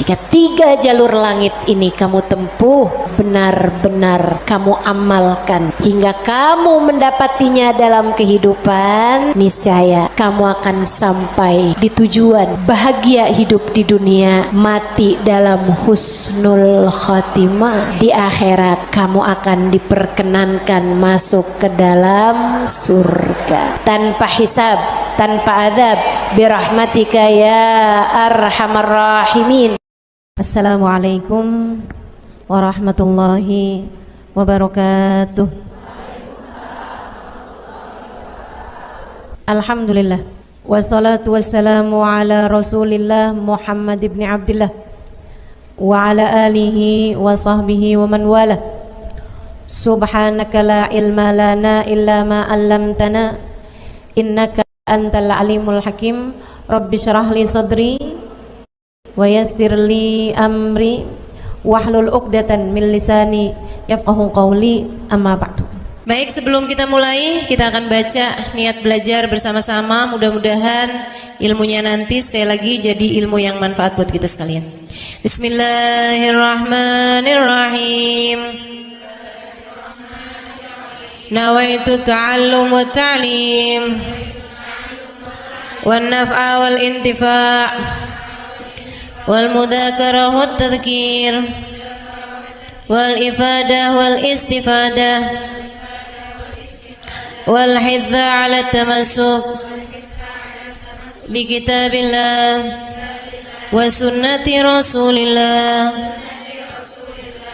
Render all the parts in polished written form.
Jika 3 jalur langit ini kamu tempuh, benar-benar kamu amalkan hingga kamu mendapatinya dalam kehidupan, niscaya kamu akan sampai di tujuan, bahagia hidup di dunia, mati dalam husnul khotimah. Di akhirat kamu akan diperkenankan masuk ke dalam surga tanpa hisab, tanpa adab, birahmatika ya arhamar rahimin. Assalamualaikum warahmatullahi wabarakatuh. Alhamdulillah, wassalatu wassalamu ala rasulillah Muhammad ibn Abdillah wa ala alihi wa sahbihi wa man wala. Subhanaka la ilma lana illa ma 'allamtana innaka antal alimul hakim. Rabbi syrah li sadri wa yassir li amri wahlul 'uqdatan min lisani yafqahu qawli, amma ba'du. Baik, sebelum kita mulai, kita akan baca niat belajar bersama-sama. Mudah-mudahan ilmunya nanti sekali lagi jadi ilmu yang manfaat buat kita sekalian. Bismillahirrahmanirrahim. Nawaitu ta'allum wa ta'lim wan naf'a wal intifa' wal mudzakarah wat tadhkir wal ifadah wal istifadah wal hidza 'ala tamassuk bi kitabillah wa sunnati rasulillah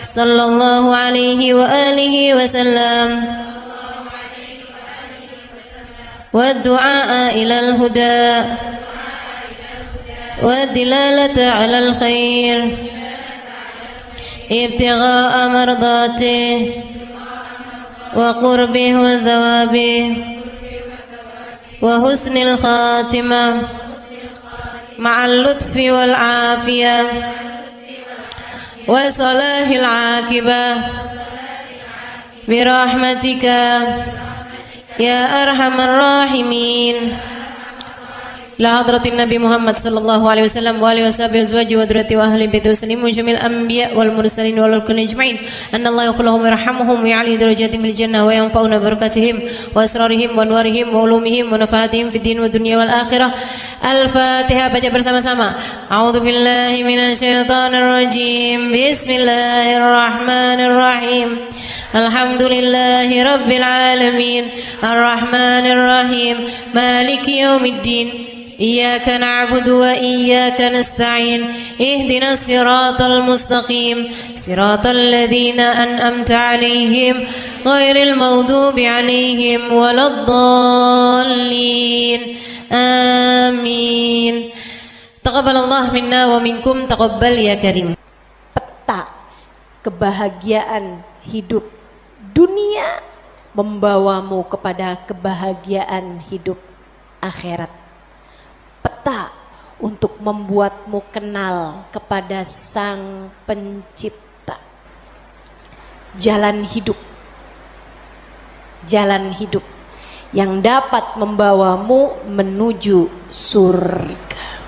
sallallahu alaihi wa alihi wasallam wa du'a ilal huda والدلالة على الخير ابتغاء مرضاته وقربه وثوابه وحسن الخاتمة مع اللطف والعافية وصلاح العاقبة برحمتك يا أرحم الراحمين. La hadratin Nabi Muhammad sallallahu alaihi wasallam wa alihi washabihi azwaji wa dzurriyyati wa ahli baiti wasallim wa jamil anbiya wal mursalin wal kulli ajma'in. Anna Allah yaghfiruhum wa yarhamuhum wa ya'li darajatihim fil jannah wa yanfa'una barakatihim wa asrarihim wa anwarihim wa ulumihim wa nafaatihim fid din wa dunya wal akhirah. Al-Fatihah, baca bersama-sama. A'udzu billahi minasyaitonir rajim. Bismillahirrahmanirrahim. Alhamdulillahi rabbil alamin. Ar-Rahmanir Rahim. Maliki yaumiddin. Iyyaka na'budu wa iyyaka nasta'in. Ihdinas siratal mustaqim. Siratal ladzina an'amta 'alaihim ghairil maghdubi 'alaihim waladdallin. Amin. Taqabbalallah minna wa minkum, taqabbal ya karim. Peta kebahagiaan hidup dunia membawamu kepada kebahagiaan hidup akhirat. Peta untuk membuatmu kenal kepada Sang Pencipta. Jalan hidup yang dapat membawamu menuju surga.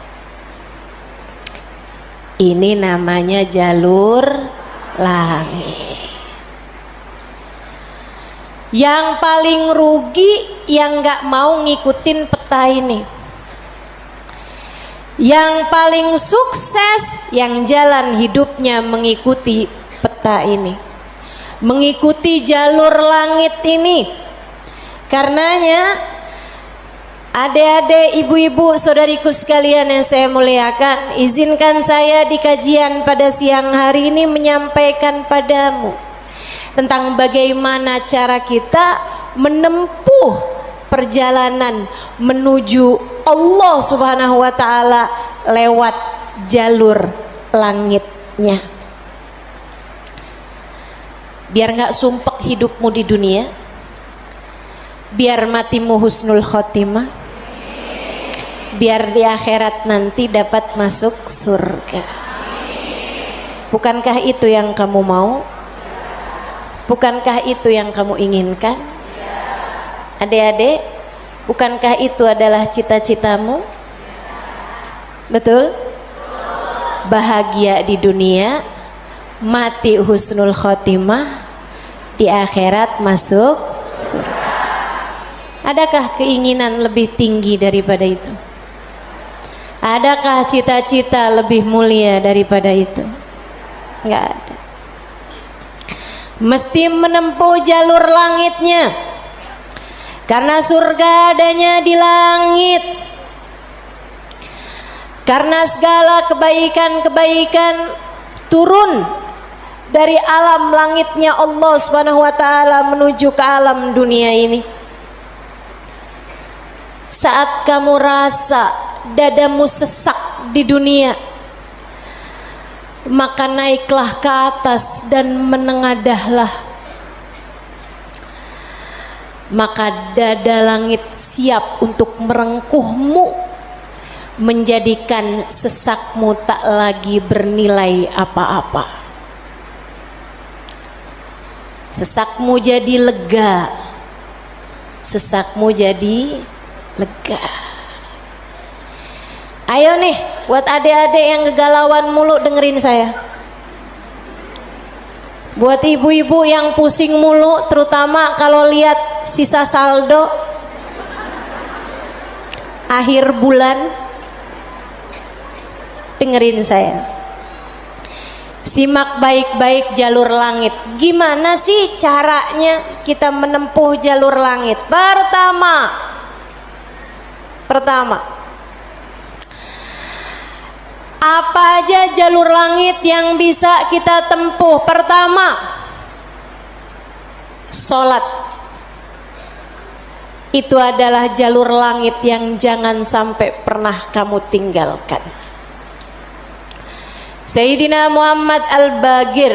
Ini namanya jalur langit. Yang paling rugi yang gak mau ngikutin peta ini. Yang paling sukses yang jalan hidupnya mengikuti peta ini, mengikuti jalur langit ini. Karenanya adik-adik, ibu-ibu, saudariku sekalian yang saya muliakan, izinkan saya di kajian pada siang hari ini menyampaikan padamu tentang bagaimana cara kita menempuh perjalanan menuju Allah Subhanahu wa ta'ala lewat jalur langitnya. Biar gak sumpek hidupmu di dunia, biar matimu husnul khotimah, biar di akhirat nanti dapat masuk surga. Bukankah itu yang kamu mau? Bukankah itu yang kamu inginkan? Adik-adik, bukankah itu adalah cita-citamu? Betul? bahagia di dunia, mati husnul khotimah, di akhirat masuk surga. Adakah keinginan lebih tinggi daripada itu? Adakah cita-cita lebih mulia daripada itu? Enggak ada. Mesti menempuh jalur langitnya, karena surga adanya di langit. Karena segala kebaikan-kebaikan turun dari alam langitnya Allah Subhanahu wa taala menuju ke alam dunia ini. Saat kamu rasa dadamu sesak di dunia, maka naiklah ke atas dan menengadahlah. Maka dada langit siap untuk merengkuhmu, menjadikan sesakmu tak lagi bernilai apa-apa. Sesakmu jadi lega, sesakmu jadi lega. Ayo nih, buat adik-adik yang kegalauan mulu dengerin saya. Buat ibu-ibu yang pusing mulu, terutama kalau lihat sisa saldo akhir bulan, dengerin saya. Simak baik-baik jalur langit. Gimana sih caranya kita menempuh jalur langit? Pertama, apa aja jalur langit yang bisa kita tempuh? Pertama, sholat. Itu adalah jalur langit yang jangan sampai pernah kamu tinggalkan. Sayyidina Muhammad Al-Bagir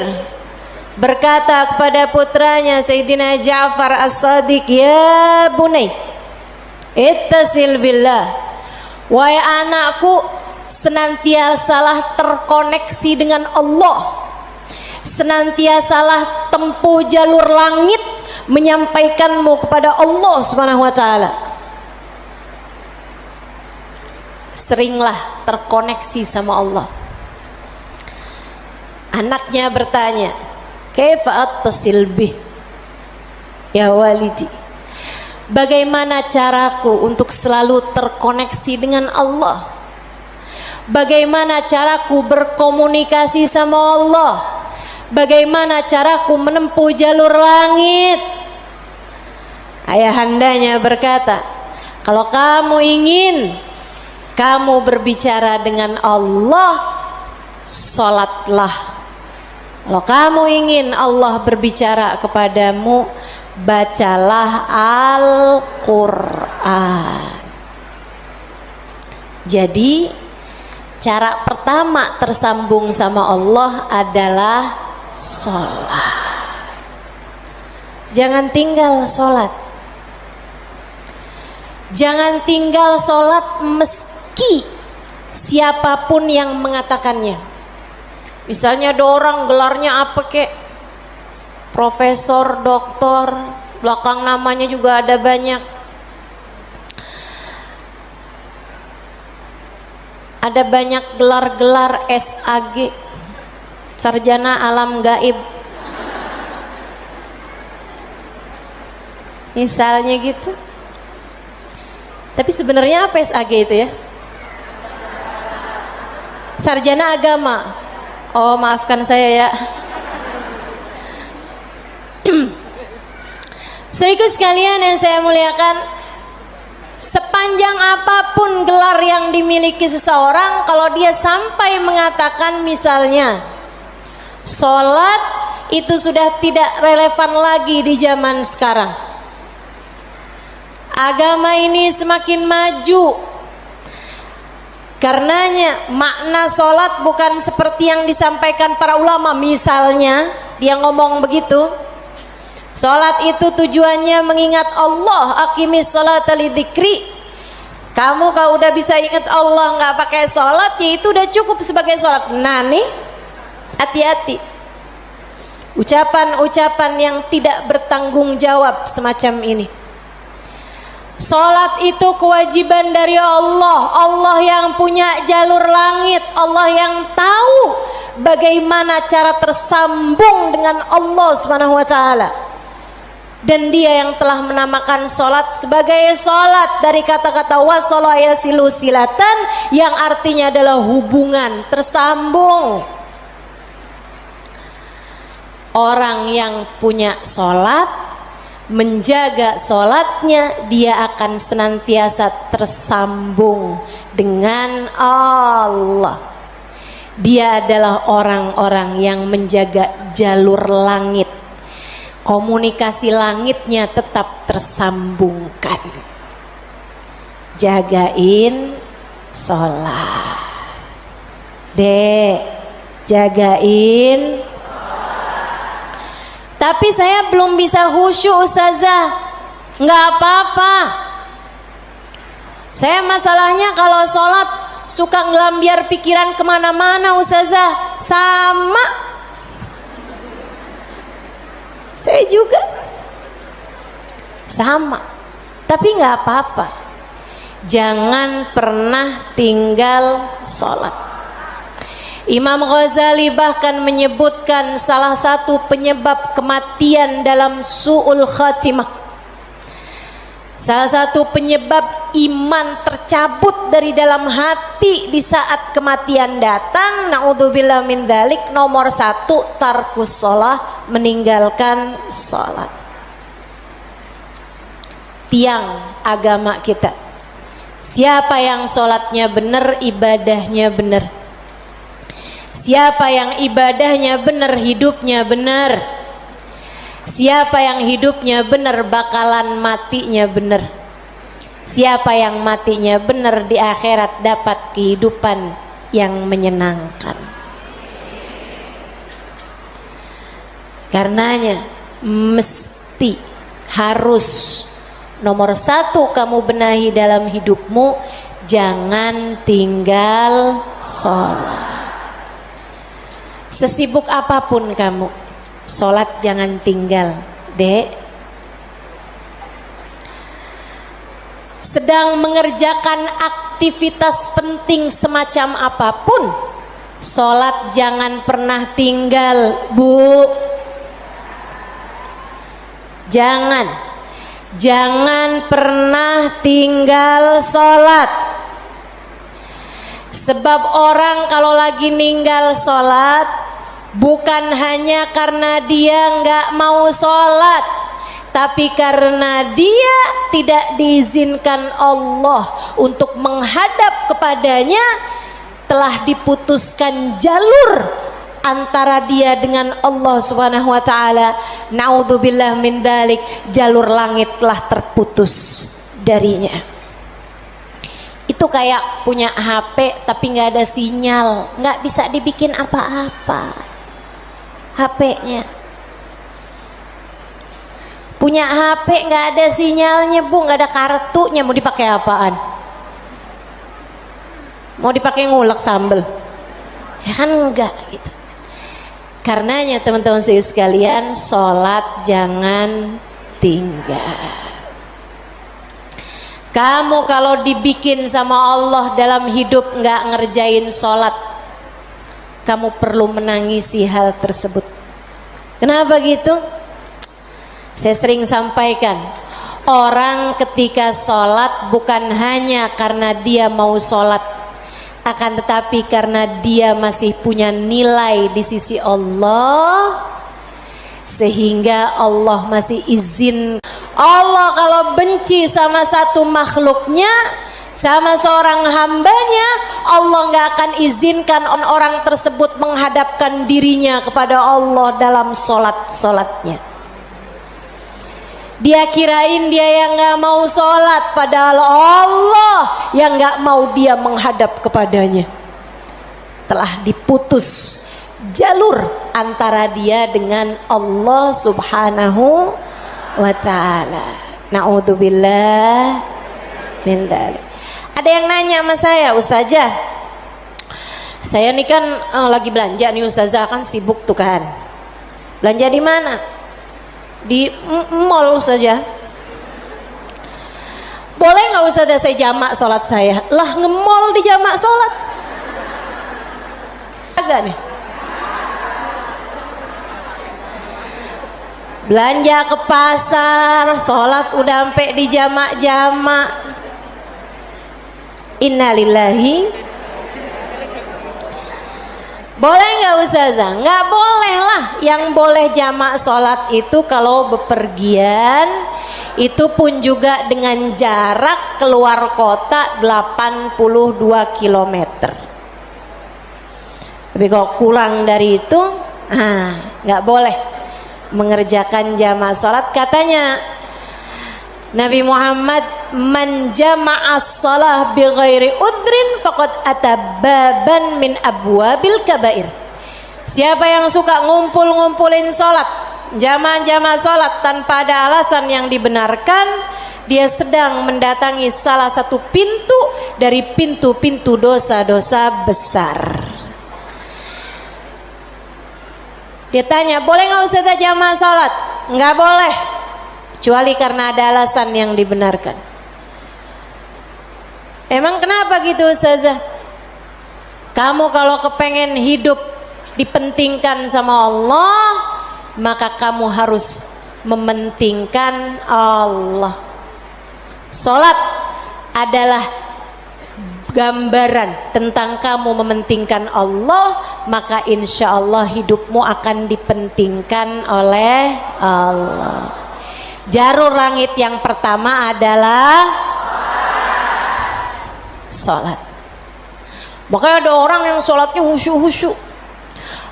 berkata kepada putranya Sayyidina Ja'far As-Sadiq, "Ya bunai, ittasil billah." Wahai anakku, senantiasalah terkoneksi dengan Allah, senantiasalah tempuh jalur langit menyampaikanmu kepada Allah Subhanahu wa taala. Seringlah terkoneksi sama Allah. Anaknya bertanya, "Kaifa attasil bih ya walidi?" Bagaimana caraku untuk selalu terkoneksi dengan Allah? Bagaimana caraku berkomunikasi sama Allah? Bagaimana caraku menempuh jalur langit? Ayahandanya berkata, kalau kamu ingin kamu berbicara dengan Allah, sholatlah. Kalau kamu ingin Allah berbicara kepadamu, bacalah Al-Quran. Jadi cara pertama tersambung sama Allah adalah sholat. Jangan tinggal sholat. Jangan tinggal sholat meski siapapun yang mengatakannya. Misalnya ada orang gelarnya apa kek, profesor, doktor, belakang namanya juga ada banyak. Ada banyak gelar-gelar SAG, sarjana alam gaib, misalnya gitu. Tapi sebenarnya apa SAG itu ya? Sarjana agama. Oh, maafkan saya ya. Saudaraku sekalian yang saya muliakan, sepanjang apapun gelar yang dimiliki seseorang, kalau dia sampai mengatakan misalnya sholat, itu sudah tidak relevan lagi di zaman sekarang. Agama ini semakin maju, karenanya makna sholat bukan seperti yang disampaikan para ulama. Misalnya dia ngomong begitu, sholat itu tujuannya mengingat Allah, aqimis sholata lidzikri. Kamu kalau udah bisa ingat Allah nggak pakai sholat, ya itu udah cukup sebagai sholat. Nah nih, hati-hati ucapan-ucapan yang tidak bertanggung jawab semacam ini. Sholat itu kewajiban dari Allah. Allah yang punya jalur langit, Allah yang tahu bagaimana cara tersambung dengan Allah Subhanahu wa taala. Dan Dia yang telah menamakan sholat sebagai sholat dari kata-kata wasala yasilu silatan, yang artinya adalah hubungan, tersambung. Orang yang punya sholat, menjaga sholatnya, dia akan senantiasa tersambung dengan Allah. Dia adalah orang-orang yang menjaga jalur langit. Komunikasi langitnya tetap tersambungkan. Jagain sholat. Dek, jagain. Tapi saya belum bisa khusyuk ustazah. Nggak apa-apa. Saya masalahnya kalau sholat suka ngelambiar pikiran kemana-mana ustazah. Sama. Saya juga. Sama. Tapi nggak apa-apa. Jangan pernah tinggal sholat. Imam Ghazali bahkan menyebutkan salah satu penyebab kematian dalam su'ul khatimah, salah satu penyebab iman tercabut dari dalam hati di saat kematian datang, naudzubillah min dzalik, nomor 1 tarkus shalah, meninggalkan salat. Tiang agama kita. Siapa yang salatnya benar, ibadahnya benar. Siapa yang ibadahnya benar, hidupnya benar. Siapa yang hidupnya benar, bakalan matinya benar. Siapa yang matinya benar, di akhirat dapat kehidupan yang menyenangkan. Karenanya mesti, harus, nomor 1 kamu benahi dalam hidupmu, jangan tinggal sholat. Sesibuk apapun kamu, sholat jangan tinggal, dek. Sedang mengerjakan aktivitas penting semacam apapun, sholat jangan pernah tinggal, bu. Jangan pernah tinggal sholat. Sebab orang kalau lagi ninggal sholat, bukan hanya karena dia nggak mau sholat, tapi karena dia tidak diizinkan Allah untuk menghadap kepadanya, telah diputuskan jalur antara dia dengan Allah Subhanahu wa taala. Naudzubillah min dzalik, jalur langit telah terputus darinya. Itu kayak punya HP tapi nggak ada sinyal, nggak bisa dibikin apa-apa HP-nya. Punya HP nggak ada sinyalnya, bu, nggak ada kartunya, mau dipakai apaan? Mau dipakai ngulek sambel? Ya kan enggak gitu. Karenanya teman-teman sekalian, sholat jangan tinggal. Kamu kalau dibikin sama Allah dalam hidup nggak ngerjain sholat, kamu perlu menangisi hal tersebut. Kenapa gitu? Saya sering sampaikan, orang ketika sholat bukan hanya karena dia mau sholat, akan tetapi karena dia masih punya nilai di sisi Allah, sehingga Allah masih izin. Allah kalau benci sama satu makhluknya, sama seorang hambanya, Allah nggak akan izinkan orang tersebut menghadapkan dirinya kepada Allah dalam sholatnya. Dia kirain dia yang nggak mau sholat, padahal Allah yang nggak mau dia menghadap kepadanya. Telah diputus jalur antara dia dengan Allah Subhanahu wa ta'ala. Na'udzubillah min dzalik. Ada yang nanya sama saya, Ustazah, saya nih kan lagi belanja nih Ustazah, kan sibuk tuh kan. Belanja di mana? Di mall saja. boleh nggak Ustazah saya jamak sholat saya? Lah ngemol di jamak sholat agak nih. Belanja ke pasar, sholat udah sampai di jamak-jamak. Innalillahi. Boleh nggak Ustazah? Nggak boleh lah. Yang boleh jamak sholat itu kalau bepergian, itu pun juga dengan jarak keluar kota 82 km. Tapi kalau kurang dari itu, nggak boleh mengerjakan jamak sholat. Katanya Nabi Muhammad, man jama'as shalah bi ghairi udrin faqad atababan min abwabil kabair. Siapa yang suka ngumpulin sholat, jamaah sholat tanpa ada alasan yang dibenarkan, dia sedang mendatangi salah satu pintu dari pintu-pintu dosa-dosa besar. Dia tanya, boleh nggak Ustazah jamaah sholat? Nggak boleh, kecuali karena ada alasan yang dibenarkan. Emang kenapa gitu Ustazah? Kamu kalau kepengen hidup dipentingkan sama Allah, maka kamu harus mementingkan Allah. Sholat adalah gambaran tentang kamu mementingkan Allah, maka insya Allah hidupmu akan dipentingkan oleh Allah. Jalur langit yang pertama adalah sholat. Makanya ada orang yang sholatnya khusyuk-khusyuk,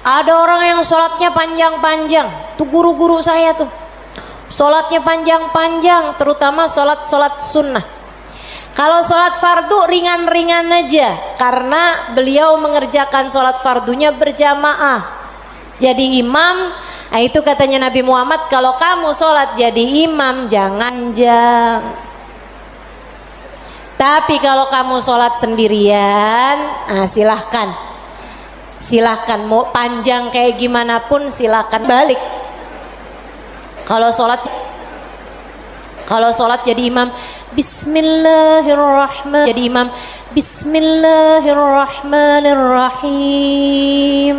ada orang yang sholatnya panjang-panjang. Tuh guru-guru saya tuh sholatnya panjang-panjang, terutama sholat sunnah. Kalau sholat fardu ringan-ringan aja, karena beliau mengerjakan sholat fardunya berjamaah jadi imam. Nah itu katanya Nabi Muhammad, kalau kamu sholat jadi imam jangan jang. Tapi kalau kamu sholat sendirian, silahkan mau panjang kayak gimana pun silahkan balik. Kalau sholat jadi imam, Bismillahirrahmanirrahim. Jadi imam, Bismillahirrahmanirrahim.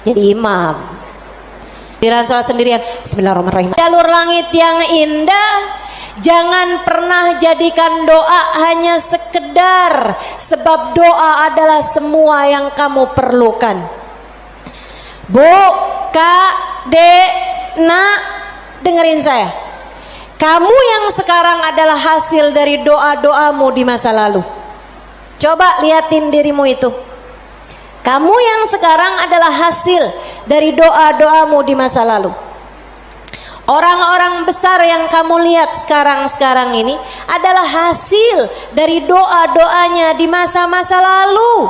Jadi imam. Diran sholat sendirian, Bismillahirrahmanirrahim. Jalur langit yang indah, jangan pernah jadikan doa hanya sekedar, sebab doa adalah semua yang kamu perlukan. Bu, Kak, Dek, Nak, dengerin saya. Kamu yang sekarang adalah hasil dari doa-doamu di masa lalu. Coba liatin dirimu itu. Kamu yang sekarang adalah hasil dari doa-doamu di masa lalu. Orang-orang besar yang kamu lihat sekarang ini adalah hasil dari doa-doanya di masa-masa lalu.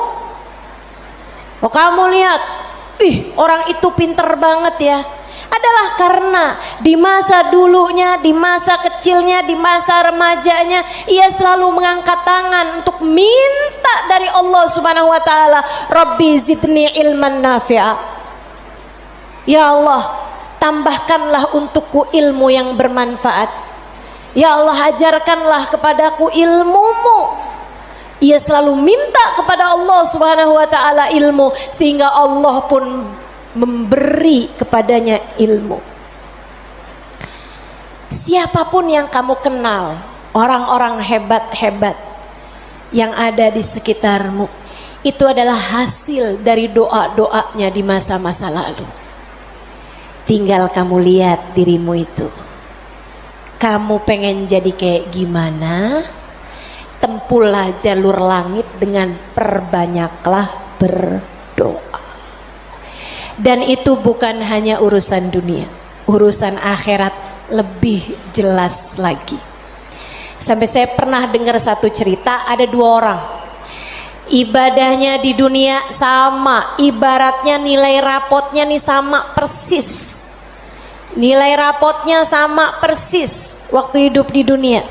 Oh, kamu lihat, orang itu pinter banget ya. Adalah karena di masa dulunya, di masa kecilnya, di masa remajanya, ia selalu mengangkat tangan untuk minta dari Allah Subhanahu wa taala, Rabbi zidni ilman nafi'a. Ya Allah, tambahkanlah untukku ilmu yang bermanfaat. Ya Allah, ajarkanlah kepadaku ilmu-Mu. Ia selalu minta kepada Allah Subhanahu wa taala ilmu, sehingga Allah pun memberi kepadanya ilmu. Siapapun yang kamu kenal, orang-orang hebat-hebat yang ada di sekitarmu, itu adalah hasil dari doa-doanya di masa-masa lalu. Tinggal kamu lihat dirimu itu. Kamu pengen jadi kayak gimana? Tempuhlah jalur langit dengan perbanyaklah berdoa. Dan itu bukan hanya urusan dunia, urusan akhirat lebih jelas lagi. Sampai saya pernah dengar satu cerita, ada dua orang, ibadahnya di dunia sama, ibaratnya nilai rapotnya nih sama persis. Nilai rapotnya sama persis waktu hidup di dunia.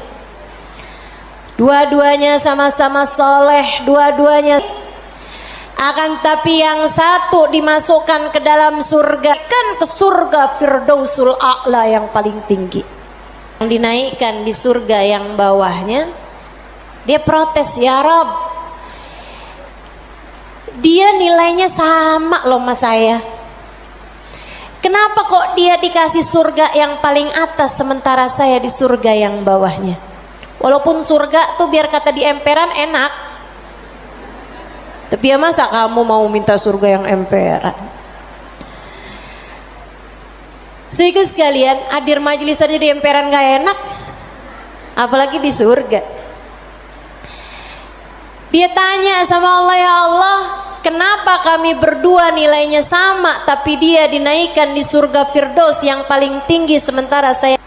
Dua-duanya sama-sama soleh, dua-duanya. Akan tapi yang satu dimasukkan ke dalam surga, kan ke surga Firdausul A'la yang paling tinggi. dinaikkan di surga yang bawahnya, dia protes, ya Rob, dia nilainya sama loh sama saya, kenapa kok dia dikasih surga yang paling atas sementara saya di surga yang bawahnya? Walaupun surga tuh biar kata di emperan enak, tapi ya masa kamu mau minta surga yang emperan? Sehingga sekalian, hadir majelis aja di emperan gak enak, apalagi di surga. Dia tanya sama Allah, ya Allah, kenapa kami berdua nilainya sama tapi dia dinaikkan di surga Firdaus yang paling tinggi sementara saya?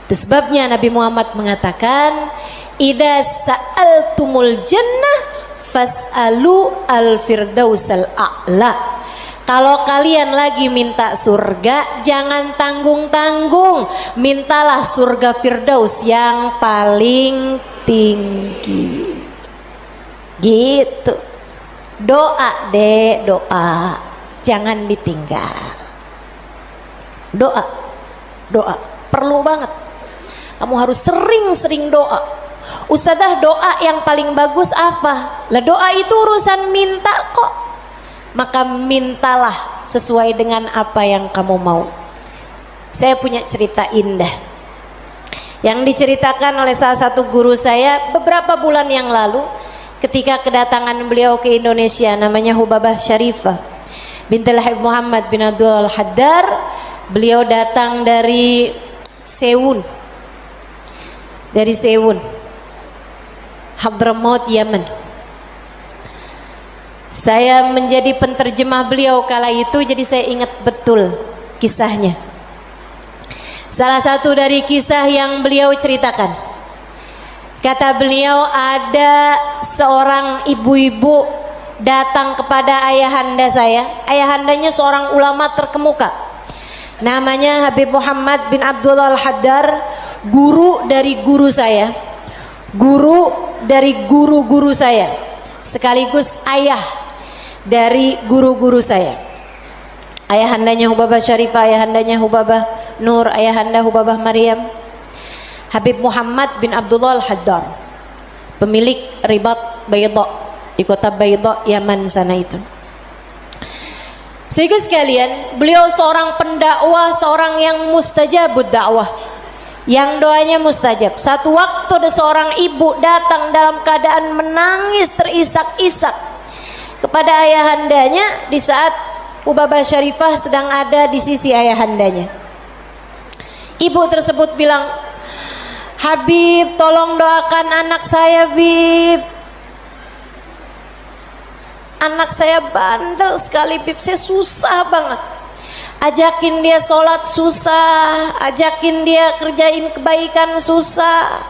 Itu sebabnya Nabi Muhammad mengatakan, idza sa'altumul jannah fas'alu al-firdausal a'la. Kalau kalian lagi minta surga, jangan tanggung-tanggung, mintalah surga Firdaus yang paling tinggi. Gitu. Doa deh, doa, jangan ditinggal. Doa, doa, perlu banget. Kamu harus sering-sering doa. Ustadzah, doa yang paling bagus apa? Lah doa itu urusan minta kok. Maka mintalah sesuai dengan apa yang kamu mau. Saya punya cerita indah yang diceritakan oleh salah satu guru saya beberapa bulan yang lalu ketika kedatangan beliau ke Indonesia, namanya Hubabah Syarifah bintul Habib Muhammad bin Abdul Haddar. Beliau datang dari Sewun, Hadramaut, Yaman. Saya menjadi penterjemah beliau kala itu, jadi saya ingat betul kisahnya. Salah satu dari kisah yang beliau ceritakan, kata beliau, ada seorang ibu-ibu datang kepada ayahanda saya. Ayahandanya seorang ulama terkemuka, namanya Habib Muhammad bin Abdullah Al-Haddar, guru dari guru saya, guru dari guru-guru saya, sekaligus ayah dari guru-guru saya. Ayahandanya Hubabah Syarifah, ayahandanya Hubabah Nur, ayahanda Hubabah Maryam. Habib Muhammad bin Abdullah Al-Haddar, pemilik Ribat Baydha di kota Baydha, Yaman sana itu. Sehingga sekalian, beliau seorang pendakwah, seorang yang mustajabud dakwah, yang doanya mustajab. Satu waktu ada seorang ibu datang dalam keadaan menangis terisak-isak kepada ayahandanya di saat Hubabah Syarifah sedang ada di sisi ayahandanya. Ibu tersebut bilang, Habib, tolong doakan anak saya, Bib. Anak saya bandel sekali, Bib. Saya susah banget. Ajakin dia sholat susah, ajakin dia kerjain kebaikan susah.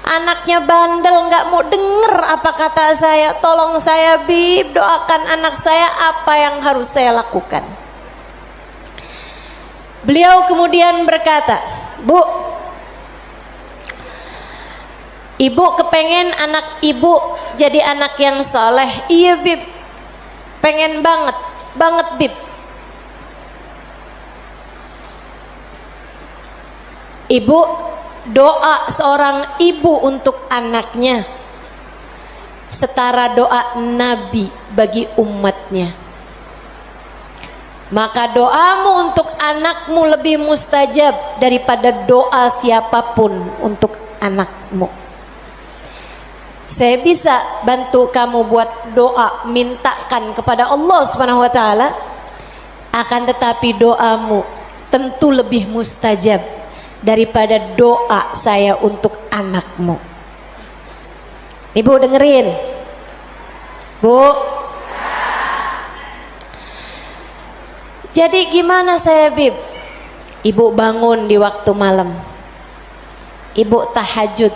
Anaknya bandel, nggak mau denger apa kata saya. Tolong saya, Bib, doakan anak saya, apa yang harus saya lakukan? Beliau kemudian berkata, Bu, ibu kepengen anak ibu jadi anak yang soleh. Iya, Bib, pengen banget, Bib. Ibu, doa seorang ibu untuk anaknya setara doa Nabi bagi umatnya. Maka doamu untuk anakmu lebih mustajab daripada doa siapapun untuk anakmu. Saya bisa bantu kamu buat doa, mintakan kepada Allah Subhanahu wa taala, akan tetapi doamu tentu lebih mustajab daripada doa saya untuk anakmu. Ibu dengerin, Bu. Jadi gimana saya, Bib? Ibu bangun di waktu malam, ibu tahajud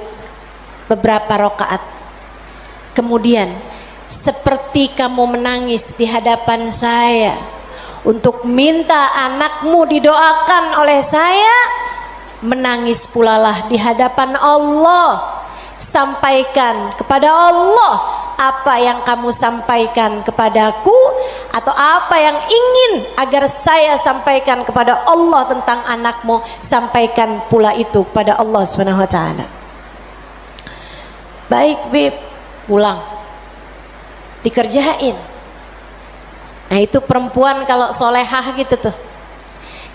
beberapa rakaat, kemudian seperti kamu menangis di hadapan saya untuk minta anakmu didoakan oleh saya, menangis pula lah di hadapan Allah. Sampaikan kepada Allah apa yang kamu sampaikan kepadaku atau apa yang ingin agar saya sampaikan kepada Allah tentang anakmu, sampaikan pula itu kepada Allah Subhanahu wa taala. Baik Bib, pulang dikerjain. Nah itu perempuan kalau solehah gitu tuh,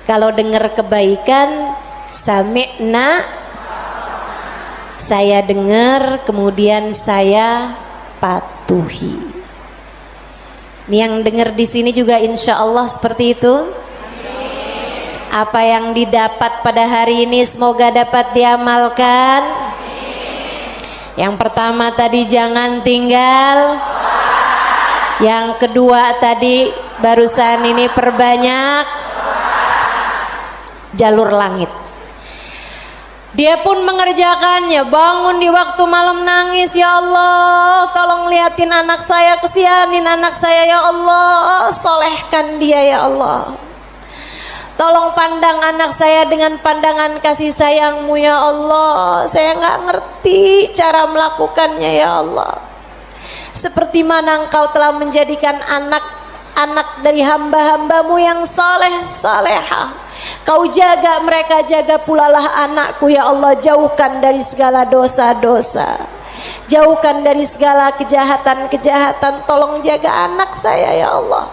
kalau dengar kebaikan sami'na, saya dengar kemudian saya patuhi. Yang dengar di sini juga insya Allah seperti itu. Apa yang didapat pada hari ini semoga dapat diamalkan. Yang pertama tadi jangan tinggal. Yang kedua tadi barusan ini perbanyak jalur langit. Dia pun mengerjakannya, bangun di waktu malam nangis, ya Allah tolong liatin anak saya, kesianin anak saya ya Allah, solehkan dia ya Allah, tolong pandang anak saya dengan pandangan kasih sayangmu ya Allah, saya nggak ngerti cara melakukannya ya Allah, seperti mana engkau telah menjadikan anak-anak dari hamba-hambamu yang soleh salehah. Kau jaga mereka, jaga pula lah anakku ya Allah, jauhkan dari segala dosa-dosa, jauhkan dari segala kejahatan-kejahatan, tolong jaga anak saya ya Allah.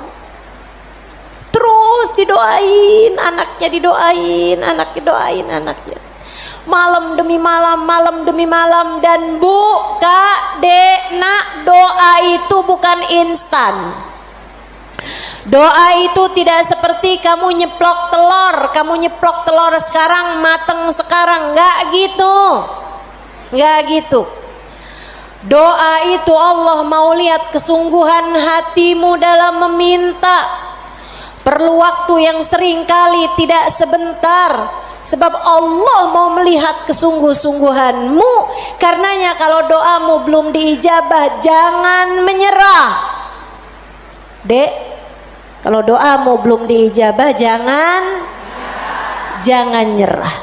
Terus didoain anaknya, didoain anaknya, doain anaknya, malam demi malam, malam demi malam. Dan Bu, Kak, Dek, Nak, doa itu bukan instan. Doa itu tidak seperti kamu nyeplok telur sekarang mateng sekarang, enggak gitu. Enggak gitu. Doa itu Allah mau lihat kesungguhan hatimu dalam meminta. Perlu waktu yang sering kali tidak sebentar, sebab Allah mau melihat kesungguh-sungguhanmu. Karenanya kalau doamu belum diijabah, jangan menyerah. Dek, kalau doamu belum diijabah jangan nyerah.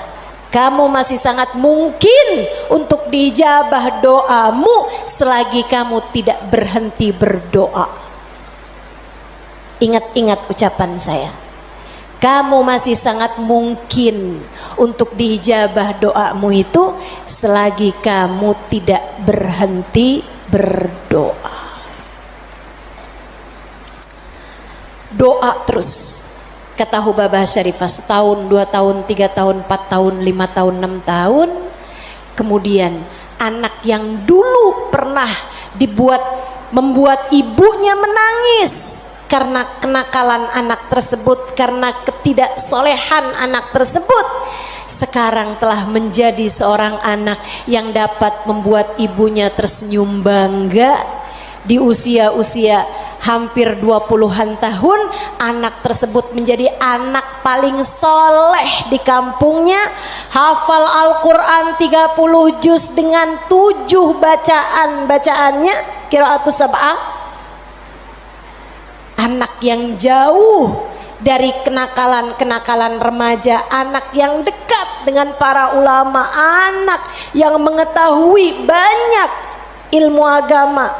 Kamu masih sangat mungkin untuk diijabah doamu selagi kamu tidak berhenti berdoa. Ingat-ingat ucapan saya. Kamu masih sangat mungkin untuk diijabah doamu itu selagi kamu tidak berhenti berdoa. Doa terus, kata Hubabah Syarifah, setahun, 2 tahun, 3 tahun, 4 tahun, 5 tahun, 6 tahun. Kemudian anak yang dulu pernah membuat ibunya menangis karena kenakalan anak tersebut, karena ketidaksolehan anak tersebut, sekarang telah menjadi seorang anak yang dapat membuat ibunya tersenyum bangga. Di usia-usia hampir 20-an tahun, anak tersebut menjadi anak paling soleh di kampungnya, hafal Al-Quran 30 juz dengan 7 bacaannya, qiraatus sab'ah. Anak yang jauh dari kenakalan-kenakalan remaja, anak yang dekat dengan para ulama, anak yang mengetahui banyak ilmu agama,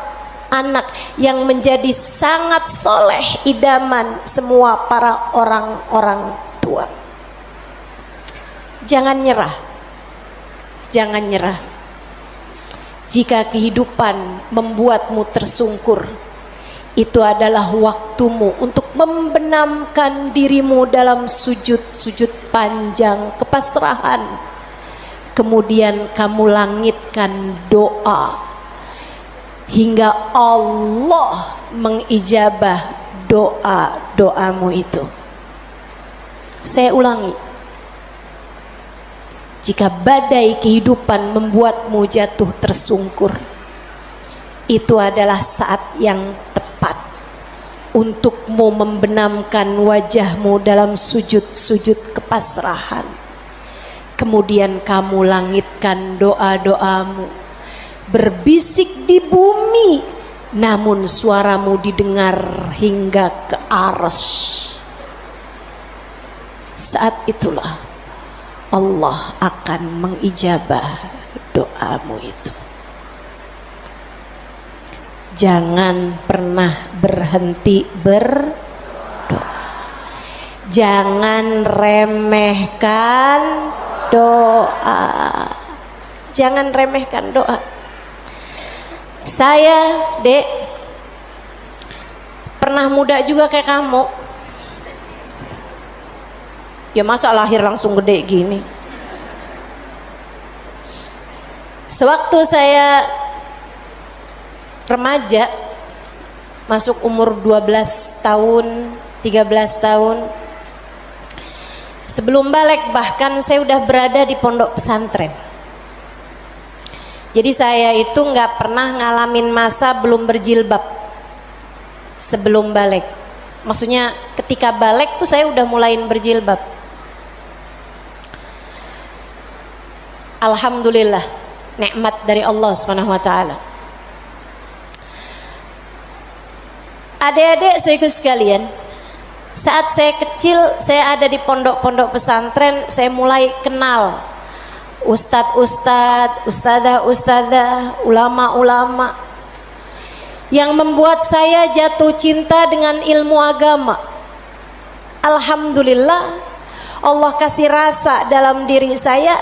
anak yang menjadi sangat soleh, idaman semua para orang-orang tua. Jangan nyerah, jangan nyerah. Jika kehidupan membuatmu tersungkur, itu adalah waktumu untuk membenamkan dirimu dalam sujud-sujud panjang kepasrahan. Kemudian kamu langitkan doa hingga Allah mengijabah doa-doamu itu. Saya ulangi, jika badai kehidupan membuatmu jatuh tersungkur, itu adalah saat yang tepat untukmu membenamkan wajahmu dalam sujud-sujud kepasrahan. Kemudian kamu langitkan doa-doamu, berbisik di bumi, namun suaramu didengar hingga ke arsy. Saat itulah Allah akan mengijabah doamu itu. Jangan pernah berhenti berdoa. Jangan remehkan doa. Jangan remehkan doa. Saya, Dek, pernah muda juga kayak kamu. Ya masa lahir langsung gede gini. Sewaktu saya remaja, masuk umur 12 tahun, 13 tahun, sebelum balik bahkan saya udah berada di pondok pesantren. Jadi saya itu nggak pernah ngalamin masa belum berjilbab sebelum balik. Maksudnya ketika balik tuh saya udah mulain berjilbab. Alhamdulillah, nikmat dari Allah Subhanahu wa taala. Adik-adik saudaraku sekalian, saat saya kecil, saya ada di pondok-pondok pesantren, saya mulai kenal ustadz-ustadz, ustadzah-ustadzah, ulama-ulama yang membuat saya jatuh cinta dengan ilmu agama. Alhamdulillah, Allah kasih rasa dalam diri saya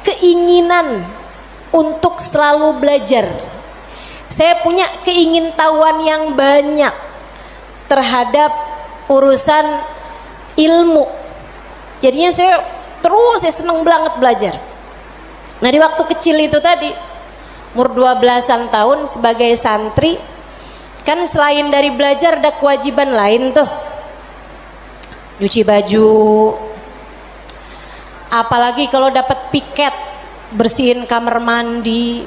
keinginan untuk selalu belajar. Saya punya keingintahuan yang banyak terhadap urusan ilmu. Jadinya saya seneng banget belajar. Nah di waktu kecil itu tadi, umur 12-an tahun sebagai santri, kan selain dari belajar ada kewajiban lain tuh. Nyuci baju, apalagi kalau dapat piket, bersihin kamar mandi,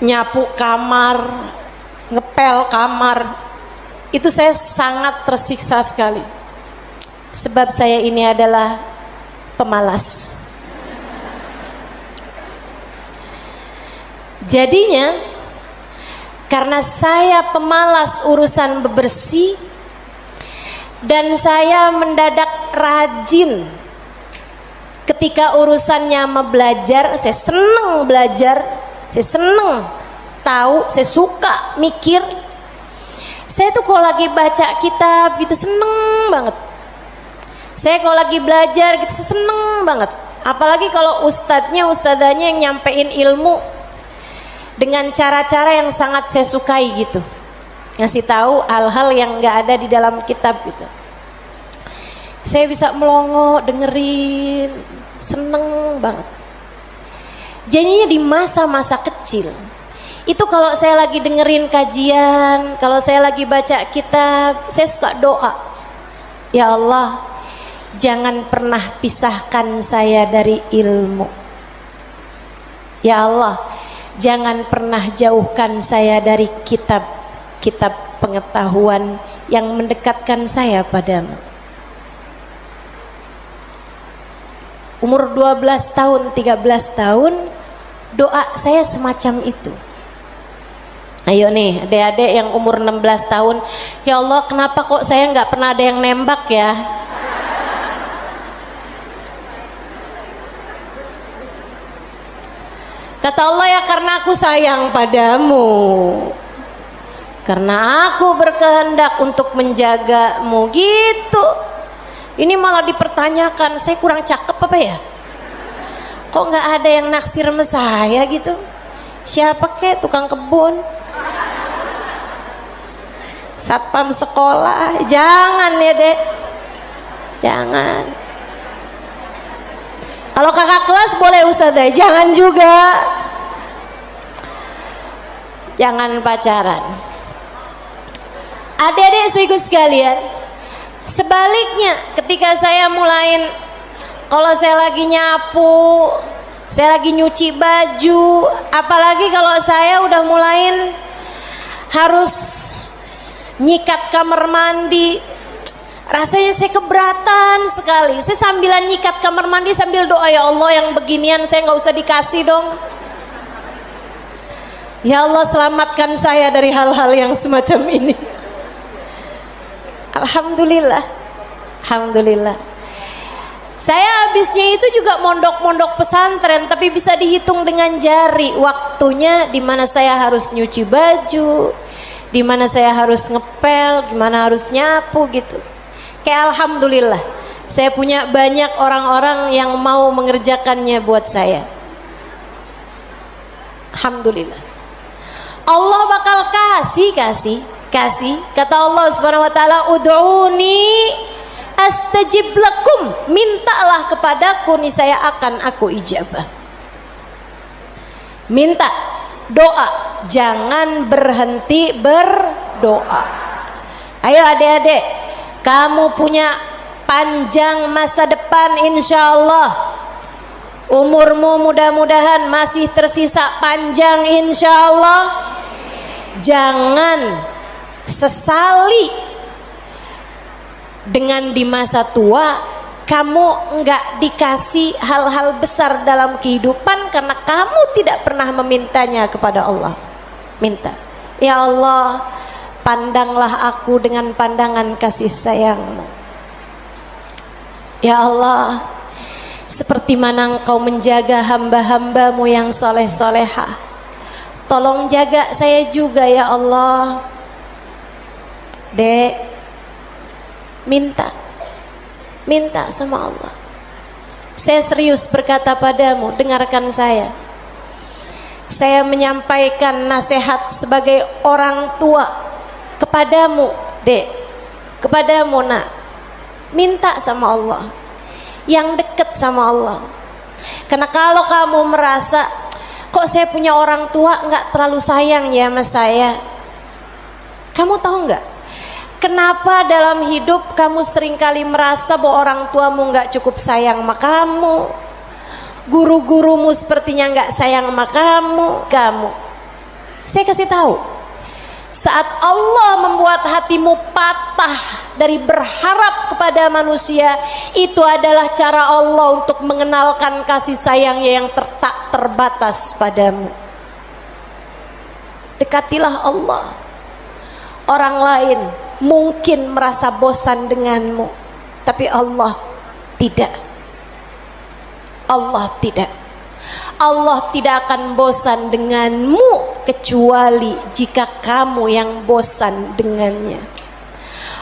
nyapu kamar, ngepel kamar. Itu saya sangat tersiksa sekali, sebab saya ini adalah pemalas. Jadinya karena saya pemalas urusan bebersih dan saya mendadak rajin ketika urusannya sama belajar. Saya seneng belajar, saya seneng tahu, saya suka mikir. Saya tuh kalau lagi baca kitab gitu seneng banget. Saya kalau lagi belajar gitu seneng banget. Apalagi kalau ustadzahnya yang nyampein ilmu dengan cara-cara yang sangat saya sukai gitu, ngasih tahu hal-hal yang nggak ada di dalam kitab gitu. Saya bisa melongo dengerin, seneng banget. Jadinya di masa-masa kecil itu kalau saya lagi dengerin kajian, kalau saya lagi baca kitab, saya suka doa, ya Allah, jangan pernah pisahkan saya dari ilmu. Ya Allah, jangan pernah jauhkan saya dari kitab-kitab pengetahuan yang mendekatkan saya padamu. Umur 12 tahun, 13 tahun, doa saya semacam itu. Ayo nih adik-adik yang umur 16 tahun, ya Allah kenapa kok saya nggak pernah ada yang nembak ya? Kata Allah, ya karena aku sayang padamu, karena aku berkehendak untuk menjagamu gitu. Ini malah dipertanyakan, saya kurang cakep apa ya? Kok nggak ada yang naksir sama saya gitu? Siapa kek, tukang kebun, satpam sekolah? Jangan ya dek, jangan. Kalau kakak kelas boleh ustazah, jangan juga. Jangan pacaran. Adik-adik saudaraku sekalian, sebaliknya ketika saya mulain, kalau saya lagi nyapu, saya lagi nyuci baju, apalagi kalau saya udah mulain harus nyikat kamar mandi, rasanya saya keberatan sekali. Saya sambilan nyikat kamar mandi sambil doa, ya Allah yang beginian saya nggak usah dikasih dong. Ya Allah selamatkan saya dari hal-hal yang semacam ini. Alhamdulillah, alhamdulillah. Saya habisnya itu juga mondok-mondok pesantren, tapi bisa dihitung dengan jari waktu waktunya di mana saya harus nyuci baju, di mana saya harus ngepel, di mana harus nyapu gitu. Kayak alhamdulillah, saya punya banyak orang-orang yang mau mengerjakannya buat saya. Alhamdulillah. Allah bakal kasih. Kata Allah Subhanahu wa taala, "Ud'uni astajib lakum." Mintalah kepadaku, niscaya akan aku ijabah. Minta, doa, jangan berhenti berdoa. Ayo adik-adik, kamu punya panjang masa depan insyaallah. Umurmu mudah-mudahan masih tersisa panjang insyaallah. Jangan sesali dengan di masa tua kamu enggak dikasih hal-hal besar dalam kehidupan karena kamu tidak pernah memintanya kepada Allah. Minta, ya Allah, pandanglah aku dengan pandangan kasih sayang-Mu. Ya Allah, seperti mana Engkau menjaga hamba-hamba-Mu yang soleh-solehah, tolong jaga saya juga ya Allah. Dek, minta sama Allah. Saya serius berkata padamu, dengarkan saya. Saya menyampaikan nasihat sebagai orang tua kepadamu, Dek, kepadamu nak. Minta sama Allah, yang dekat sama Allah. Karena kalau kamu merasa, kok saya punya orang tua nggak terlalu sayang ya sama saya, kamu tahu nggak kenapa dalam hidup kamu seringkali merasa bahwa orang tuamu nggak cukup sayang sama kamu, guru-gurumu sepertinya nggak sayang sama kamu. Saya kasih tahu, saat Allah membuat hatimu patah dari berharap kepada manusia, itu adalah cara Allah untuk mengenalkan kasih sayangnya yang tak terbatas padamu. Dekatilah Allah. Orang lain mungkin merasa bosan denganmu, tapi Allah tidak. Allah tidak. Allah tidak akan bosan denganmu kecuali jika kamu yang bosan dengannya.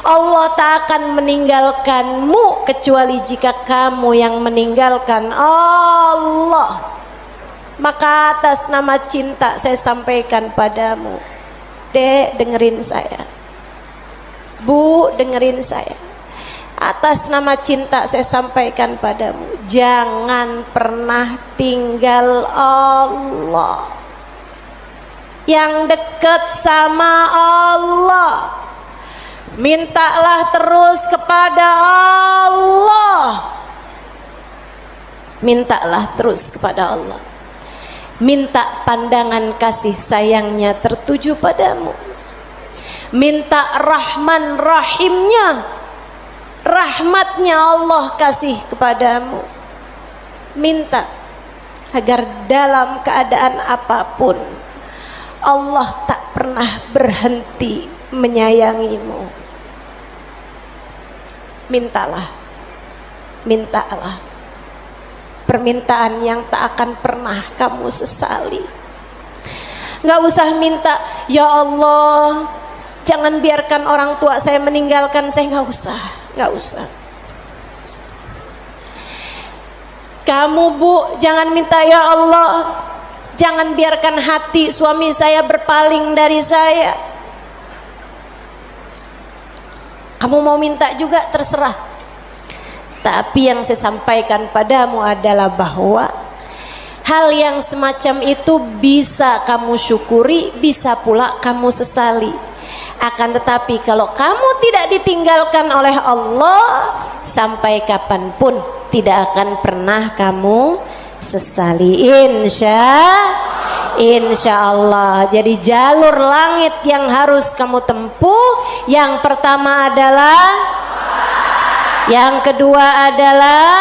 Allah tak akan meninggalkanmu kecuali jika kamu yang meninggalkan Allah. Maka atas nama cinta saya sampaikan padamu, Dek, dengerin saya. Bu, dengerin saya. Atas nama cinta saya sampaikan padamu, jangan pernah tinggal Allah. Yang dekat sama Allah, mintalah terus kepada Allah. Mintalah terus kepada Allah. Minta pandangan kasih sayangnya tertuju padamu. Minta Rahman Rahimnya, rahmatnya Allah kasih kepadamu. Minta agar dalam keadaan apapun Allah tak pernah berhenti menyayangimu. Mintalah, mintalah permintaan yang tak akan pernah kamu sesali. Gak usah minta, ya Allah, jangan biarkan orang tua saya meninggalkan saya. Gak usah, gak usah. Kamu Bu, jangan minta, ya Allah, jangan biarkan hati suami saya berpaling dari saya. Kamu mau minta juga terserah. Tapi yang saya sampaikan padamu adalah bahwa hal yang semacam itu bisa kamu syukuri, bisa pula kamu sesali. Akan tetapi kalau kamu tidak ditinggalkan oleh Allah, sampai kapanpun tidak akan pernah kamu sesali, insya Allah. Jadi jalur langit yang harus kamu tempuh, yang pertama adalah, yang kedua adalah,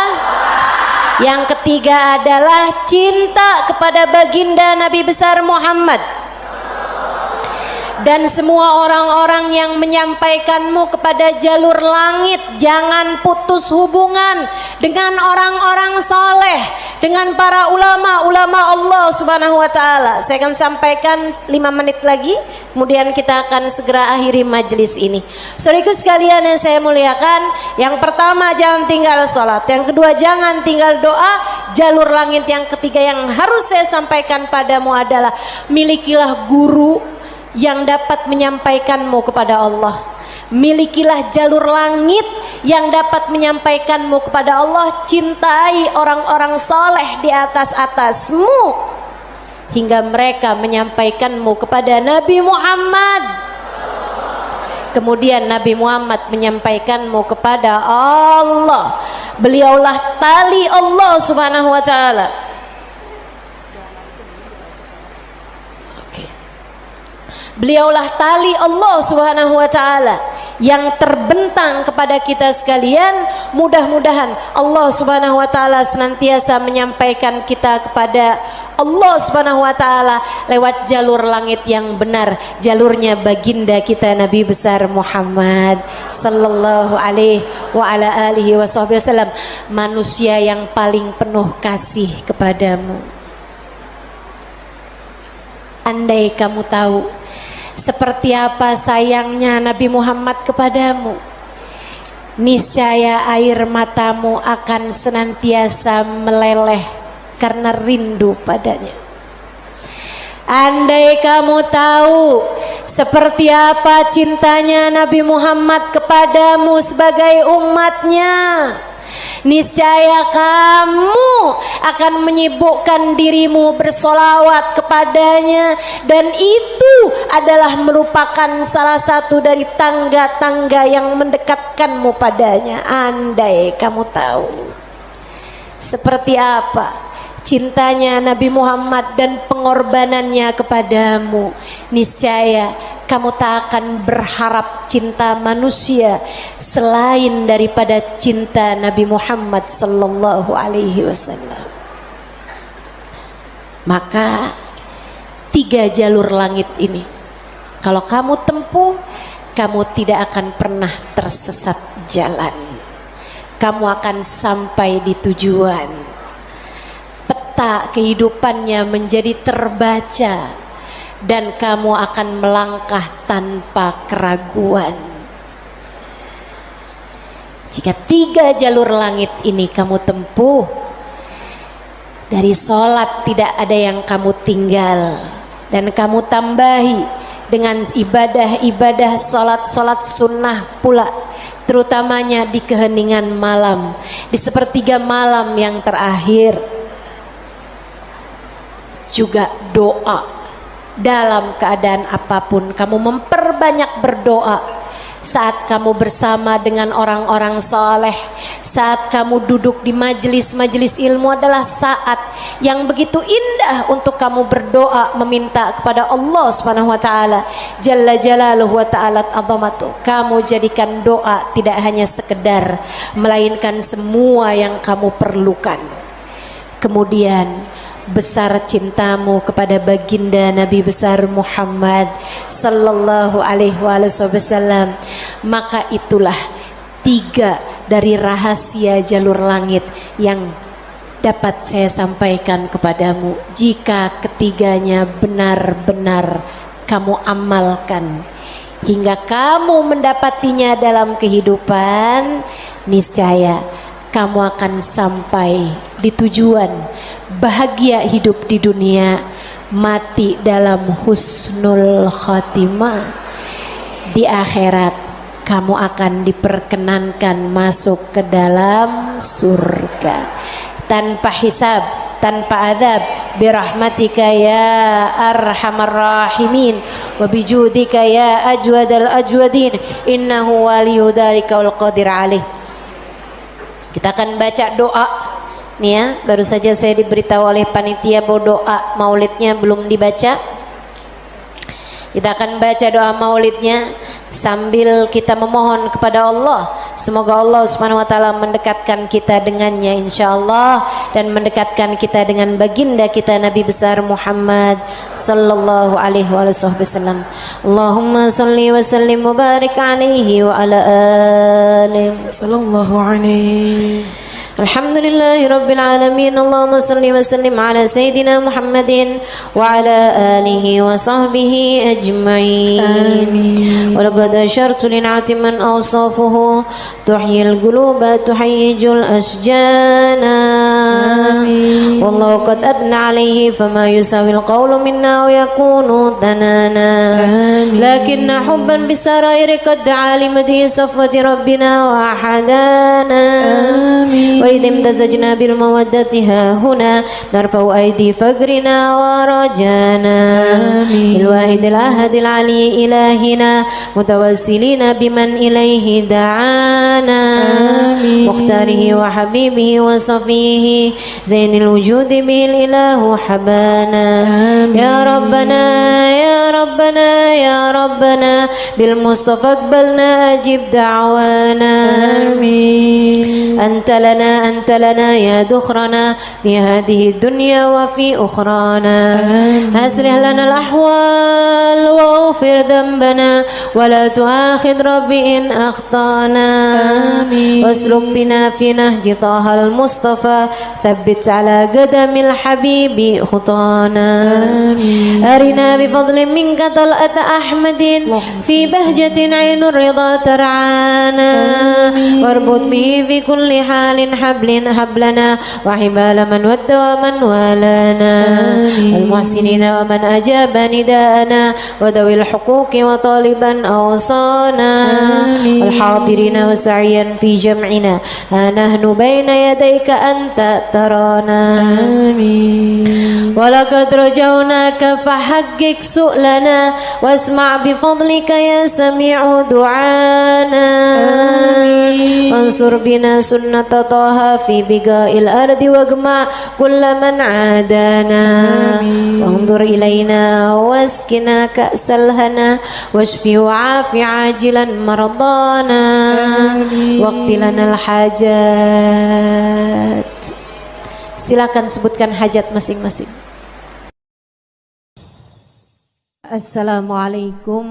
yang ketiga adalah cinta kepada baginda Nabi besar Muhammad. Dan semua orang-orang yang menyampaikanmu kepada jalur langit, jangan putus hubungan dengan orang-orang soleh. dengan para ulama Allah Subhanahu wa taala. Saya akan sampaikan 5 menit lagi, kemudian kita akan segera akhiri majelis ini. Saudaraku sekalian yang saya muliakan, yang pertama jangan tinggal sholat, yang kedua jangan tinggal doa, jalur langit yang ketiga yang harus saya sampaikan padamu adalah milikilah guru yang dapat menyampaikanmu kepada Allah. Milikilah jalur langit yang dapat menyampaikanmu kepada Allah. Cintai orang-orang soleh di atasmu hingga mereka menyampaikanmu kepada Nabi Muhammad. Kemudian Nabi Muhammad menyampaikanmu kepada Allah. Beliaulah tali Allah Subhanahu wa taala. Beliaulah tali Allah Subhanahu wa taala yang terbentang kepada kita sekalian. Mudah-mudahan Allah Subhanahu wa taala senantiasa menyampaikan kita kepada Allah Subhanahu wa taala lewat jalur langit yang benar, jalurnya baginda kita Nabi besar Muhammad sallallahu alaihi wa ala alihi wasallam, manusia yang paling penuh kasih kepadamu. Andai kamu tahu seperti apa sayangnya Nabi Muhammad kepadamu, niscaya air matamu akan senantiasa meleleh karena rindu padanya. Andai kamu tahu seperti apa cintanya Nabi Muhammad kepadamu sebagai umatnya, niscaya kamu akan menyibukkan dirimu bersolawat kepadanya, dan itu adalah merupakan salah satu dari tangga-tangga yang mendekatkanmu padanya. Andai kamu tahu seperti apa cintanya Nabi Muhammad dan pengorbanannya kepadamu, niscaya kamu tak akan berharap cinta manusia selain daripada cinta Nabi Muhammad sallallahu alaihi wasallam. Maka 3 jalur langit ini kalau kamu tempuh, kamu tidak akan pernah tersesat jalan. Kamu akan sampai di tujuan. Peta kehidupannya menjadi terbaca dan kamu akan melangkah tanpa keraguan. Jika 3 jalur langit ini kamu tempuh, dari sholat tidak ada yang kamu tinggal, dan kamu tambahi dengan ibadah-ibadah sholat sunnah pula, terutamanya di keheningan malam, di sepertiga malam yang terakhir. Juga doa, dalam keadaan apapun kamu memperbanyak berdoa. Saat kamu bersama dengan orang-orang soleh, saat kamu duduk di majelis-majelis ilmu adalah saat yang begitu indah untuk kamu berdoa, meminta kepada Allah Subhanahu wa taala jalla jalaluhu wa ta'ala azamatu. Kamu jadikan doa tidak hanya sekedar, melainkan semua yang kamu perlukan. Kemudian besar cintamu kepada baginda Nabi besar Muhammad sallallahu alaihi wasallam, maka itulah 3 dari rahasia jalur langit yang dapat saya sampaikan kepadamu. Jika ketiganya benar-benar kamu amalkan hingga kamu mendapatinya dalam kehidupan, niscaya kamu akan sampai di tujuan, bahagia hidup di dunia, mati dalam husnul khatimah. Di akhirat kamu akan diperkenankan masuk ke dalam surga tanpa hisab, tanpa adab, birahmatika ya arhamar rahimin wa bijudika ya ajwadal ajwadin, innahu waliyu dzalika wal qadir alaih. Kita akan baca doa nih ya. Baru saja saya diberitahu oleh panitia bahwa doa maulidnya belum dibaca. Kita akan baca doa maulidnya sambil kita memohon kepada Allah, semoga Allah Subhanahu wa taala mendekatkan kita dengannya insyaallah, dan mendekatkan kita dengan baginda kita Nabi besar Muhammad sallallahu alaihi wasallam. Allahumma salli wa sallim wa barik alaihi wa ala alihi sallallahu alaihi Alhamdulillahi Rabbil Alamin. Allahumma salli wa sallim ala Sayyidina Muhammadin wa ala alihi wa sahbihi ajma'in. Wa laqad ashartu lin'ati man awsafuhu tuhyil quluba tuhayyijul asjana. Wallahu qad athna alayhi fama yusawil qawlu minna wa yakunu thanana. Lakinna hubban bisarairi qad alimati safwati rabbina wa ahadana. وإذ امتزجنا بالمودة ها هنا نرفع أيدي فقرنا ورجانا الواحد الأحد العلي إلهنا متوسلين بمن إليه دعانا مختاره وحبيبه وصفيه زين الوجود به الإله حبانا يا ربنا يا ربنا يا ربنا بالمصطفى اقبلنا أجب دعوانا أنت لنا يا دخرنا في هذه الدنيا وفي أخرانا أصلح لنا الأحوال واغفر ذنبنا ولا تؤاخذ ربي إن أخطأنا واسلك بنا في نهج طه المصطفى ثبت على قدم الحبيب خطانا أرنا بفضل منك طلعة أحمد في بهجة عين الرضا ترعانا واربط به في كل حال حبلنا وحبال من ود ومن والانا المحسنين ومن أجاب نداءنا وذوي الحقوق وطالبا أوصانا والحاضرين وسعيا في جمعنا ها نحن بين يديك أنت ترانا ولقد رجوناك فحقق سؤلنا واسمع بفضلك يا سميع دعانا وانصر بنا سنة طه في بقاء الأرض واجمع كل من عادانا وانظر إلينا واسكنا كأس الهنا واشفي وعافي عاجلا مرضانا واقض لنا الحاجات. Silakan sebutkan hajat masing-masing. Assalamualaikum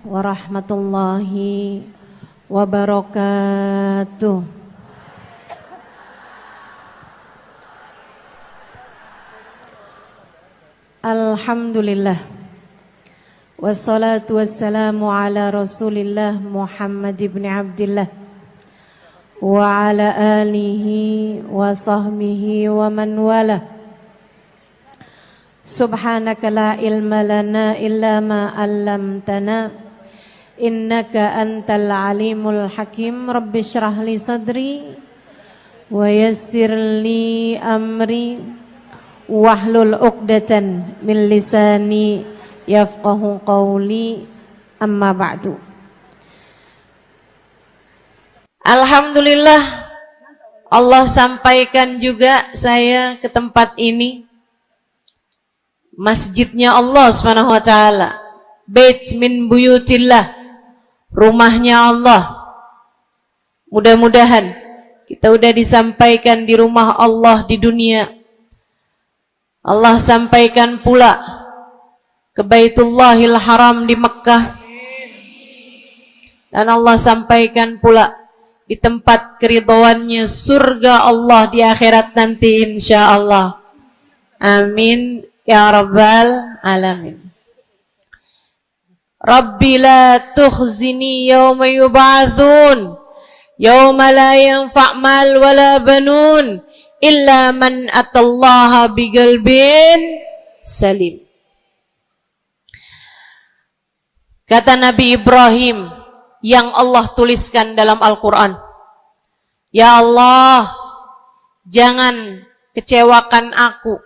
warahmatullahi wabarakatuh. Alhamdulillah. Wassalatu wassalamu ala Rasulillah Muhammad ibn Abdillah wa ala alihi wa sahbihi wa man wala. Subhanaka la ilma lana illa ma 'allamtana innaka antal alimul hakim. Rabbi shrah li sadri wa yassir li amri wahlul 'uqdatan min lisani yafqahu qawli. Amma ba'du. Alhamdulillah, Allah sampaikan juga saya ke tempat ini. Masjidnya Allah Subhanahu wa taala, bait min buyutillah, rumahnya Allah. Mudah-mudahan kita udah disampaikan di rumah Allah di dunia. Allah sampaikan pula ke Baitullahil Haram di Mekkah, dan Allah sampaikan pula di tempat keridhaannya surga Allah di akhirat nanti insyaallah. Amin ya rabbal alamin. Rabbi la tukhzini yawma yub'atsun yawma la yanfa' mal wala banun illa man atallaha biqalbin salim. Kata Nabi Ibrahim yang Allah tuliskan dalam Al-Quran, ya Allah, jangan kecewakan aku,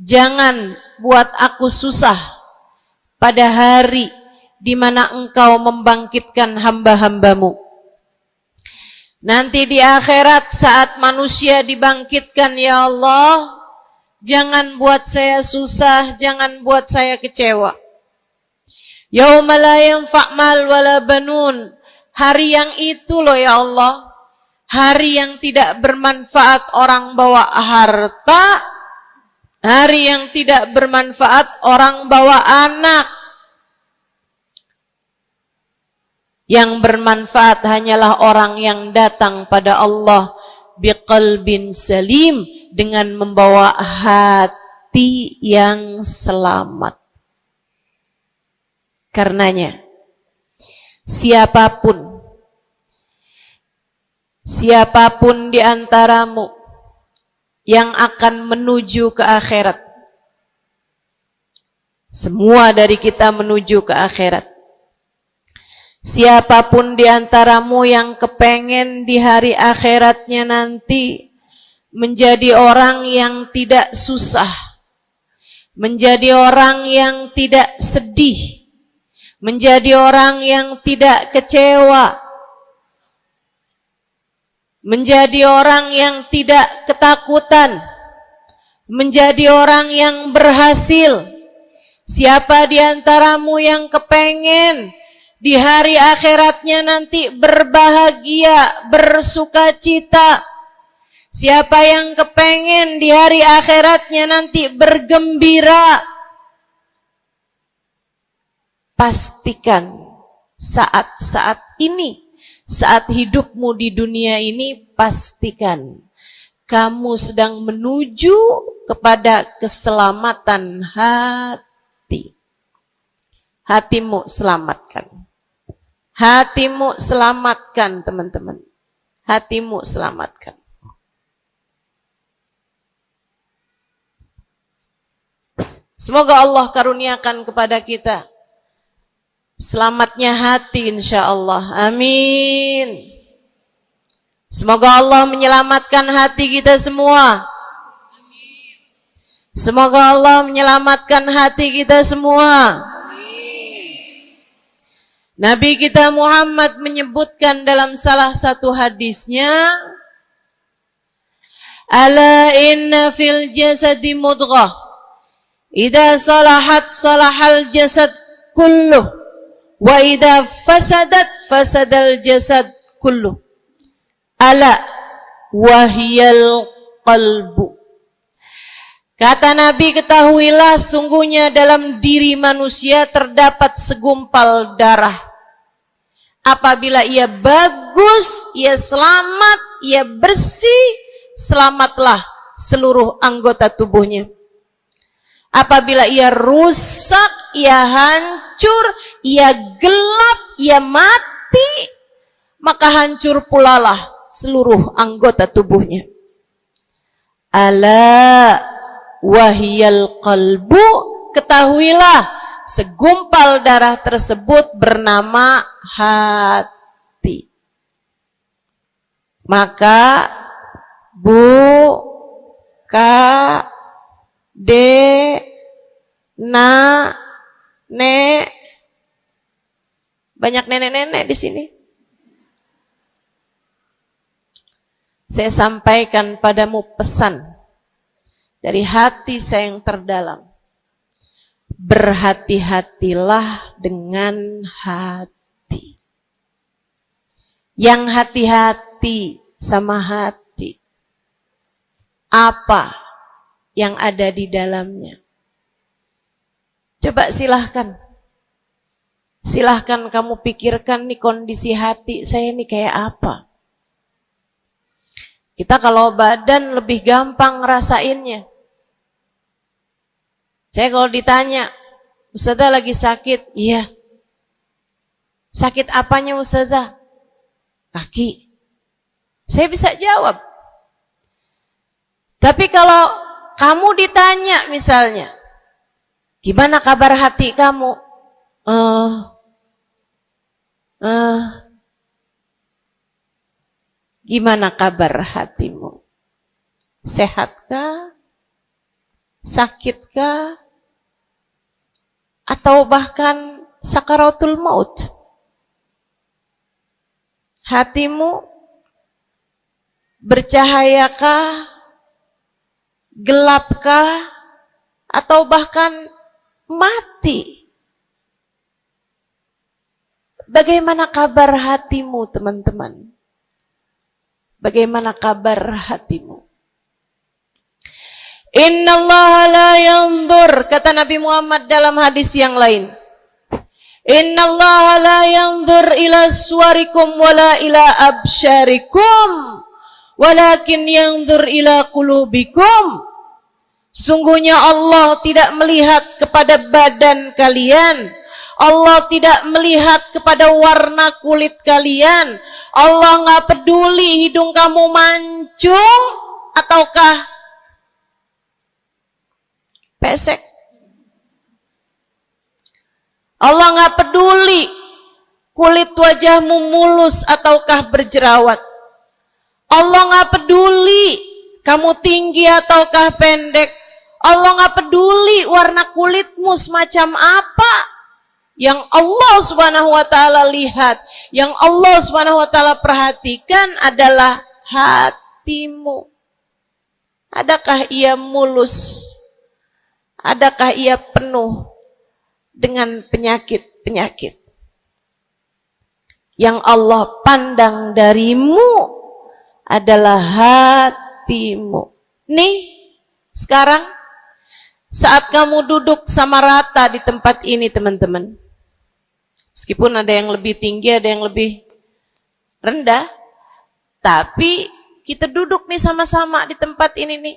jangan buat aku susah pada hari di mana Engkau membangkitkan hamba-hambamu. Nanti di akhirat saat manusia dibangkitkan, ya Allah, jangan buat saya susah, jangan buat saya kecewa. Yauma la yanfa' mal wala banun. Hari yang itu loh ya Allah, hari yang tidak bermanfaat orang bawa harta, hari yang tidak bermanfaat orang bawa anak. Yang bermanfaat hanyalah orang yang datang pada Allah biqalbin salim, dengan membawa hati yang selamat. Karenanya siapapun di antaramu yang akan menuju ke akhirat, semua dari kita menuju ke akhirat. Siapapun di antaramu yang kepengen di hari akhiratnya nanti menjadi orang yang tidak susah, menjadi orang yang tidak sedih, menjadi orang yang tidak kecewa, menjadi orang yang tidak ketakutan, menjadi orang yang berhasil. Siapa di antaramu yang kepengen di hari akhiratnya nanti berbahagia, bersukacita? Siapa yang kepengen di hari akhiratnya nanti bergembira? Pastikan saat-saat ini, saat hidupmu di dunia ini, pastikan kamu sedang menuju kepada keselamatan hati. Hatimu selamatkan. Hatimu selamatkan, teman-teman. Hatimu selamatkan. Semoga Allah karuniakan kepada kita selamatnya hati, insya Allah. Amin. Semoga Allah menyelamatkan hati kita semua. Semoga Allah menyelamatkan hati kita semua. Nabi kita Muhammad menyebutkan dalam salah satu hadisnya, ala inna fil jasadi mudghah, idza salahat salahal jasad kulluh, wa idza fasadat fasadal jasad kulluh, ala wahiyal qalbu. Kata Nabi, ketahuilah sungguhnya dalam diri manusia terdapat segumpal darah. Apabila ia bagus, ia selamat, ia bersih, selamatlah seluruh anggota tubuhnya. Apabila ia rusak, ia hancur, ia gelap, ia mati, maka hancur pulalah seluruh anggota tubuhnya. Ala wahiyal qalbu, ketahuilah segumpal darah tersebut bernama hati. Maka banyak nenek-nenek di sini. Saya sampaikan padamu pesan dari hati saya yang terdalam. Berhati-hatilah dengan hati. Yang hati-hati sama hati, apa yang ada di dalamnya? Coba silahkan kamu pikirkan nih, kondisi hati saya ini kayak apa. Kita kalau badan lebih gampang ngerasainnya. Saya kalau ditanya, Ustazah lagi sakit? Iya. Sakit apanya Ustazah? Kaki. Saya bisa jawab. Tapi kalau kamu ditanya misalnya, gimana kabar hati kamu? Gimana kabar hatimu? Sehatkah? Sakitkah? Atau bahkan sakaratul maut? Hatimu bercahayakah? Gelapkah? Atau bahkan mati? Bagaimana kabar hatimu, teman-teman? Bagaimana kabar hatimu? Innallaha la yanzur, kata Nabi Muhammad dalam hadis yang lain. Innallaha la yanzur ila suwarikum wala ila absyarikum, walakin yanzur ila qulubikum. Sungguhnya Allah tidak melihat kepada badan kalian. Allah tidak melihat kepada warna kulit kalian. Allah nggak peduli hidung kamu mancung ataukah pesek. Allah nggak peduli kulit wajahmu mulus ataukah berjerawat. Allah nggak peduli kamu tinggi ataukah pendek. Allah nggak peduli warna kulitmu semacam apa. Yang Allah Subhanahu wa taala lihat, yang Allah Subhanahu wa taala perhatikan adalah hatimu. Adakah ia mulus? Adakah ia penuh dengan penyakit-penyakit? Yang Allah pandang darimu adalah hatimu. Nih, sekarang saat kamu duduk sama rata di tempat ini, teman-teman. Meskipun ada yang lebih tinggi, ada yang lebih rendah, tapi kita duduk nih sama-sama di tempat ini nih.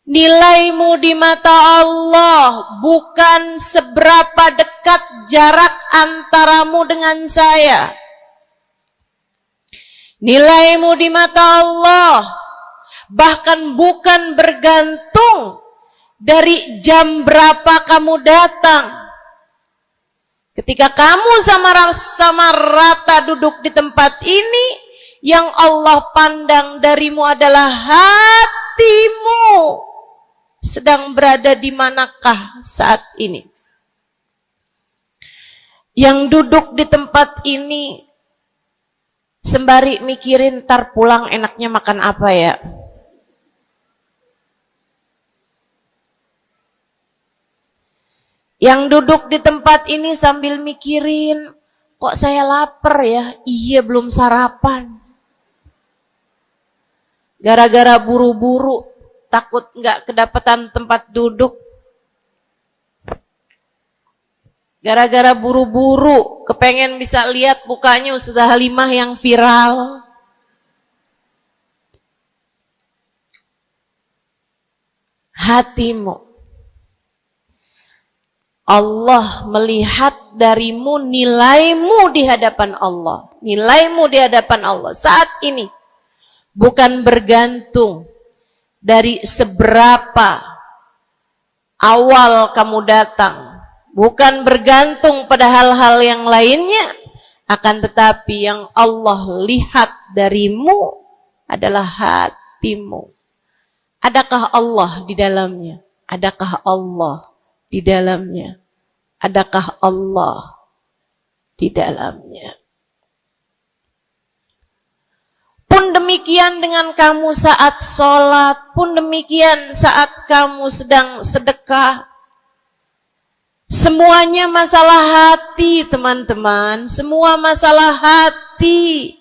Nilaimu di mata Allah bukan seberapa dekat jarak antaramu dengan saya. Nilaimu di mata Allah bahkan bukan bergantung dari jam berapa kamu datang. Ketika kamu sama rata duduk di tempat ini, yang Allah pandang darimu adalah hatimu. Sedang berada di manakah saat ini? Yang duduk di tempat ini sembari mikirin ntar pulang enaknya makan apa ya? Yang duduk di tempat ini sambil mikirin, kok saya lapar ya? Iya, belum sarapan. Gara-gara buru-buru, takut nggak kedapatan tempat duduk. Gara-gara buru-buru, kepengen bisa lihat mukanya Ustazah Halimah yang viral. Hatimu. Allah melihat darimu nilaimu di hadapan Allah. Nilaimu di hadapan Allah saat ini bukan bergantung dari seberapa awal kamu datang. Bukan bergantung pada hal-hal yang lainnya. Akan tetapi yang Allah lihat darimu adalah hatimu. Adakah Allah di dalamnya? Adakah Allah di dalamnya? Adakah Allah di dalamnya? Pun demikian dengan kamu saat sholat, pun demikian saat kamu sedang sedekah. Semuanya masalah hati, teman-teman. Semua masalah hati.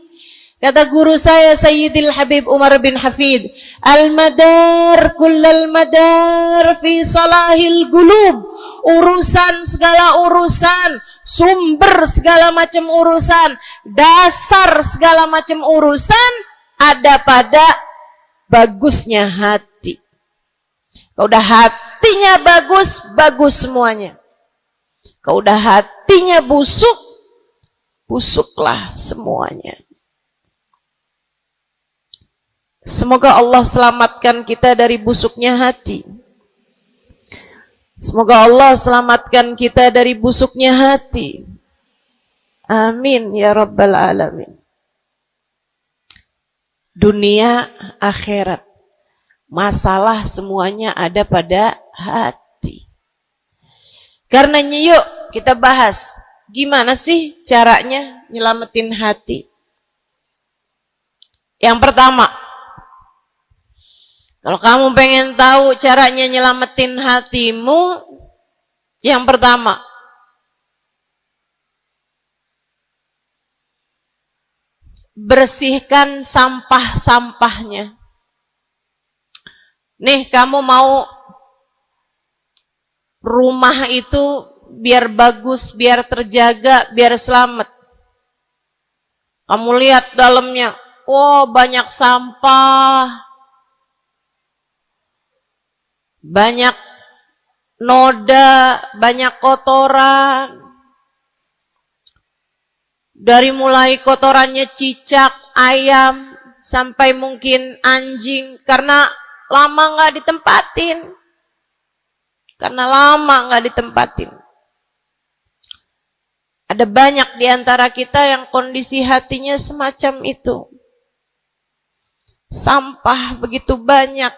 Kata guru saya Sayyidil Habib Umar bin Hafid, al-madar kullal madar fi salahil gulub. Urusan segala urusan, sumber segala macam urusan, dasar segala macam urusan ada pada bagusnya hati. Kalau udah hatinya bagus, bagus semuanya. Kalau udah hatinya busuk, busuklah semuanya. Semoga Allah selamatkan kita dari busuknya hati. Semoga Allah selamatkan kita dari busuknya hati. Amin ya Rabbal Alamin. Dunia, akhirat, masalah semuanya ada pada hati. Karenanya yuk kita bahas gimana sih caranya nyelamatin hati. Yang pertama, kalau kamu pengen tahu caranya nyelamatin hatimu, yang pertama, bersihkan sampah-sampahnya. Nih, kamu mau rumah itu biar bagus, biar terjaga, biar selamat. Kamu lihat dalamnya, oh banyak sampah, banyak noda, banyak kotoran. Dari mulai kotorannya cicak, ayam, sampai mungkin anjing, karena lama nggak ditempatin. Ada banyak di antara kita yang kondisi hatinya semacam itu. Sampah begitu banyak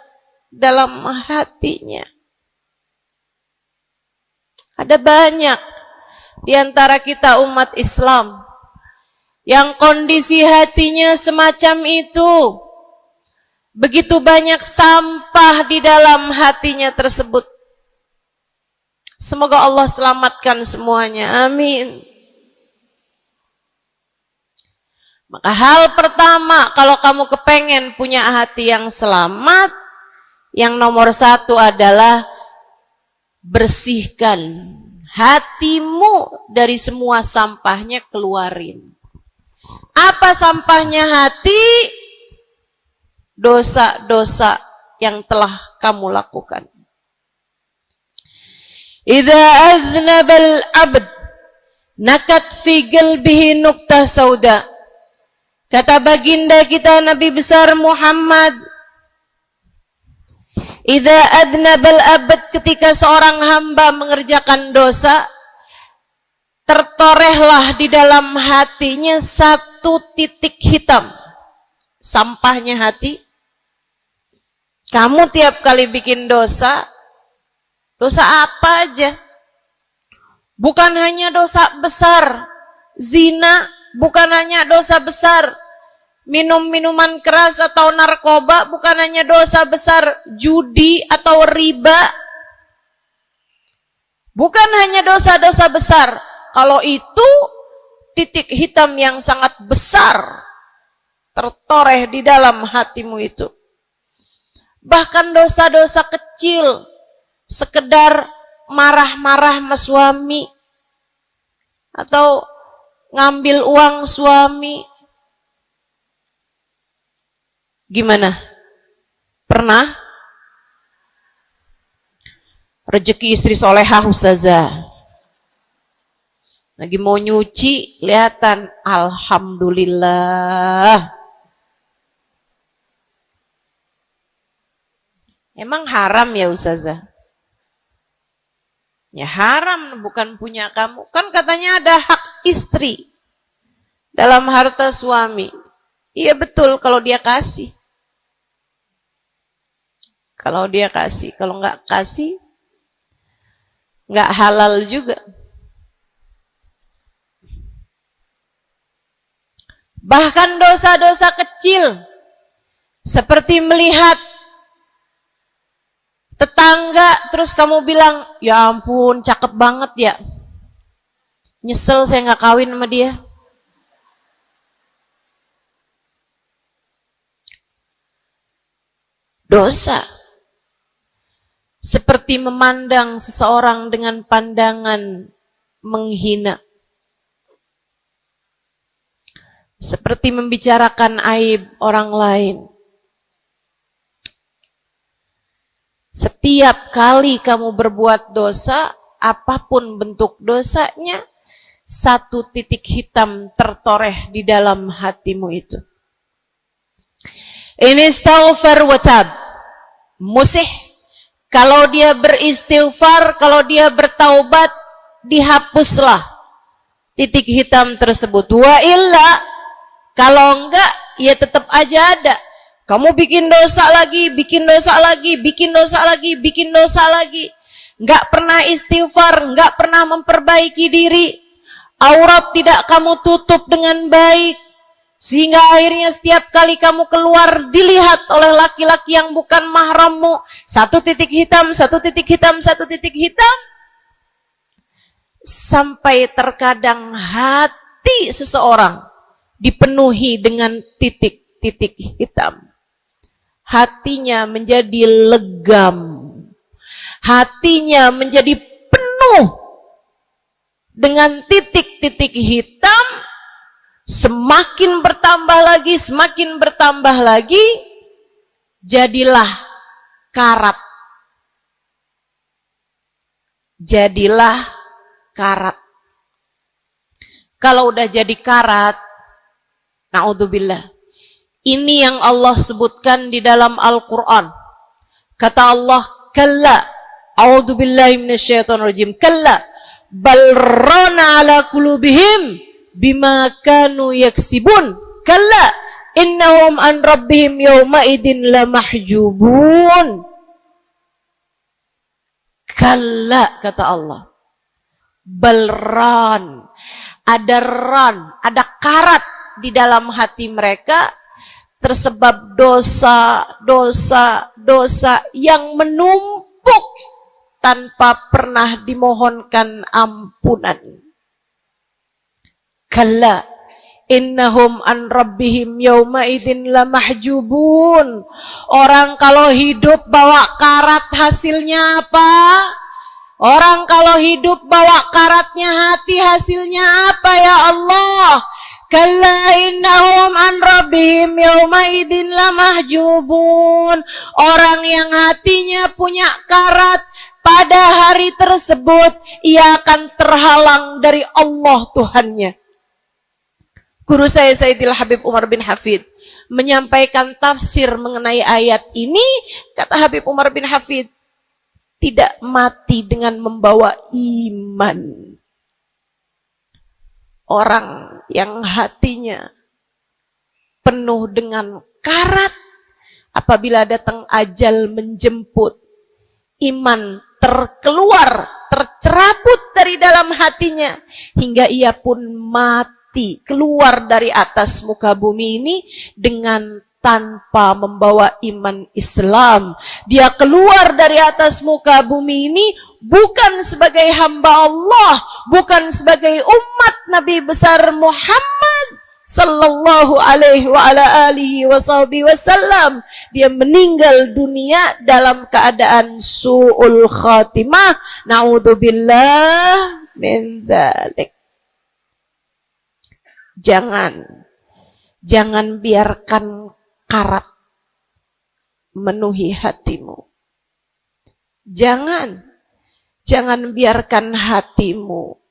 dalam hatinya. Ada banyak di antara kita umat Islam yang kondisi hatinya semacam itu. Begitu banyak sampah di dalam hatinya tersebut. Semoga Allah selamatkan semuanya. Amin. Maka hal pertama, kalau kamu kepengen punya hati yang selamat, yang nomor satu adalah bersihkan hatimu dari semua sampahnya, keluarin. Apa sampahnya hati? Dosa-dosa yang telah kamu lakukan. Idza aznabal abd nakat fi qalbihi nuqtah sauda. Kata baginda kita Nabi besar Muhammad, idza aznabal abd, ketika seorang hamba mengerjakan dosa, tertorehlah di dalam hatinya satu titik hitam. Sampahnya hati. Kamu tiap kali bikin dosa, dosa apa aja? Bukan hanya dosa besar, zina, bukan hanya dosa besar, minum minuman keras atau narkoba, bukan hanya dosa besar, judi atau riba, bukan hanya dosa-dosa besar. Kalau itu titik hitam yang sangat besar tertoreh di dalam hatimu itu. Bahkan dosa-dosa kecil, sekedar marah-marah sama suami atau ngambil uang suami. Gimana? Pernah? Rezeki istri solehah ustazah. Lagi mau nyuci, kelihatan, alhamdulillah. Emang haram ya ustazah? Ya haram, bukan punya kamu. Kan katanya ada hak istri dalam harta suami. Iya betul kalau dia kasih. Kalau dia kasih, kalau nggak kasih, nggak halal juga. Bahkan dosa-dosa kecil, seperti melihat tetangga, terus kamu bilang, ya ampun, cakep banget ya. Nyesel saya nggak kawin sama dia. Dosa. Seperti memandang seseorang dengan pandangan menghina. Seperti membicarakan aib orang lain. Setiap kali kamu berbuat dosa, apapun bentuk dosanya, satu titik hitam tertoreh di dalam hatimu itu. Ini istighfar wa tab. Musih. Kalau dia beristighfar, kalau dia bertaubat, dihapuslah titik hitam tersebut. Wa illa, kalau enggak, ya tetap aja ada. Kamu bikin dosa lagi, bikin dosa lagi, bikin dosa lagi, bikin dosa lagi. Enggak pernah istighfar, enggak pernah memperbaiki diri. Aurat tidak kamu tutup dengan baik. Sehingga akhirnya setiap kali kamu keluar dilihat oleh laki-laki yang bukan mahrammu. Satu titik hitam, satu titik hitam, satu titik hitam. Sampai terkadang hati seseorang dipenuhi dengan titik-titik hitam. Hatinya menjadi legam. Hatinya menjadi penuh dengan titik-titik hitam. Semakin bertambah lagi, jadilah karat. Jadilah karat. Kalau udah jadi karat, na'udzubillah. Ini yang Allah sebutkan di dalam Al-Quran. Kata Allah, kalla, a'udzubillahi minasyaitonirrajim, kalla, bal rana ala qulubihim bima kanu yaksibun, kalla, innahum an rabbihim yawma idin lamahjubun. Kalla, kata Allah, balran, ada karat di dalam hati mereka, tersebab dosa yang menumpuk tanpa pernah dimohonkan ampunan. Kalla innahum an rabbihim yawma idzin lamahjubun. Orang kalau hidup bawa karat hasilnya apa? Orang kalau hidup bawa karatnya hati hasilnya apa ya Allah? Kalla innahum an rabbihim yawma idzin lamahjubun. Orang yang hatinya punya karat, pada hari tersebut ia akan terhalang dari Allah Tuhannya. Guru saya Sayyidil Habib Umar bin Hafid menyampaikan tafsir mengenai ayat ini. Kata Habib Umar bin Hafid, tidak mati dengan membawa iman. Orang yang hatinya penuh dengan karat, apabila datang ajal menjemput, iman tercerabut dari dalam hatinya, hingga ia pun mati, keluar dari atas muka bumi ini dengan tanpa membawa iman Islam. Dia keluar dari atas muka bumi ini bukan sebagai hamba Allah, bukan sebagai umat Nabi besar Muhammad sallallahu alaihi wa ala alihi wasallam. Dia meninggal dunia dalam keadaan su'ul khatimah. Na'udzubillah min dzalik. Jangan biarkan karat memenuhi hatimu. Jangan biarkan hatimu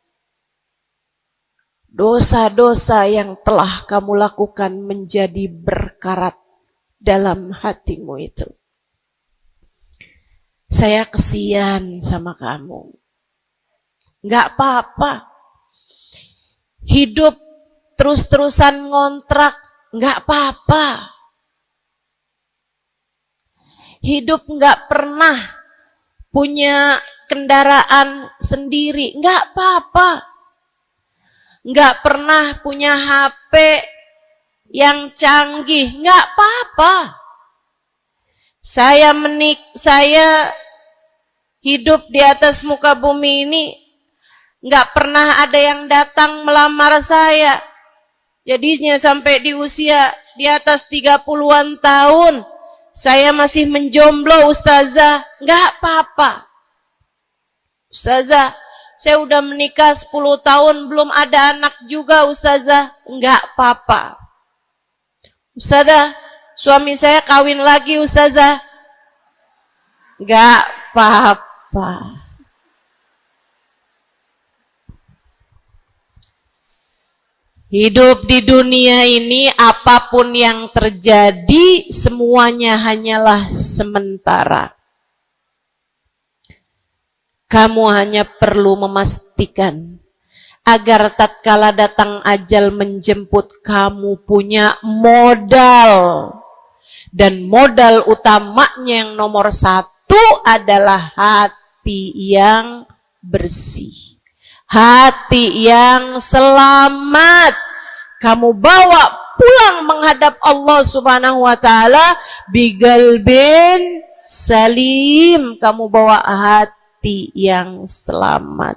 dosa-dosa yang telah kamu lakukan menjadi berkarat dalam hatimu itu. Saya kesian sama kamu. Enggak apa-apa. Hidup terus-terusan ngontrak, enggak apa-apa. Hidup enggak pernah punya kendaraan sendiri, enggak apa-apa. Enggak pernah punya HP yang canggih, enggak apa-apa. Saya hidup di atas muka bumi ini, enggak pernah ada yang datang melamar saya. Jadinya sampai di usia di atas 30-an tahun, saya masih menjomblo, Ustazah. Enggak apa-apa. Ustazah, saya udah menikah 10 tahun, belum ada anak juga, Ustazah. Enggak apa-apa. Ustazah, suami saya kawin lagi, Ustazah. Enggak apa-apa. Hidup di dunia ini, apapun yang terjadi, semuanya hanyalah sementara. Kamu hanya perlu memastikan agar tatkala datang ajal menjemput, kamu punya modal. Dan modal utamanya yang nomor 1 adalah hati yang bersih. Hati yang selamat. Kamu bawa pulang menghadap Allah Subhanahu wa ta'ala bigalbin salim. Kamu bawa hati yang selamat.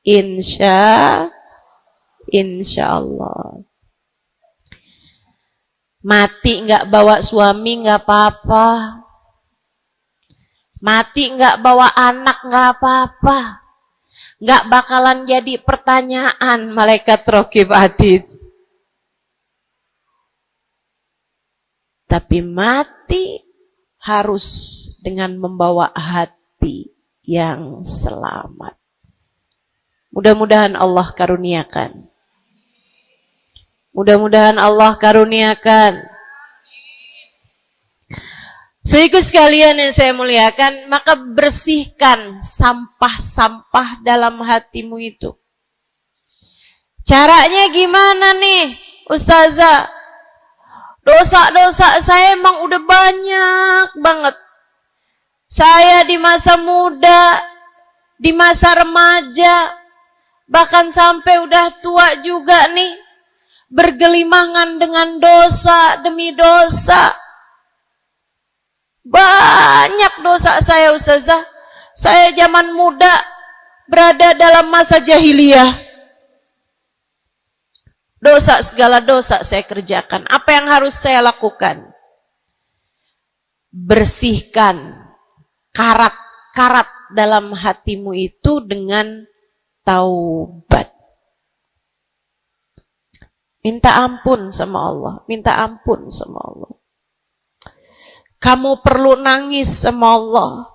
Insya Allah. Mati nggak bawa suami nggak apa-apa. Mati nggak bawa anak nggak apa-apa. Nggak bakalan jadi pertanyaan malaikat raqib atid. Tapi mati harus dengan membawa hati yang selamat. Mudah-mudahan Allah karuniakan. Mudah-mudahan Allah karuniakan. Saudaraku sekalian yang saya muliakan, maka bersihkan sampah-sampah dalam hatimu itu. Caranya gimana nih, Ustazah? Dosa-dosa saya emang udah banyak banget. Saya di masa muda, di masa remaja, bahkan sampai udah tua juga nih, bergelimangan dengan dosa demi dosa. Banyak dosa saya, Ustazah. Saya zaman muda berada dalam masa jahiliyah. Dosa, segala dosa saya kerjakan. Apa yang harus saya lakukan? Bersihkan karat-karat dalam hatimu itu dengan taubat. Minta ampun sama Allah. Minta ampun sama Allah. Kamu perlu nangis sama Allah.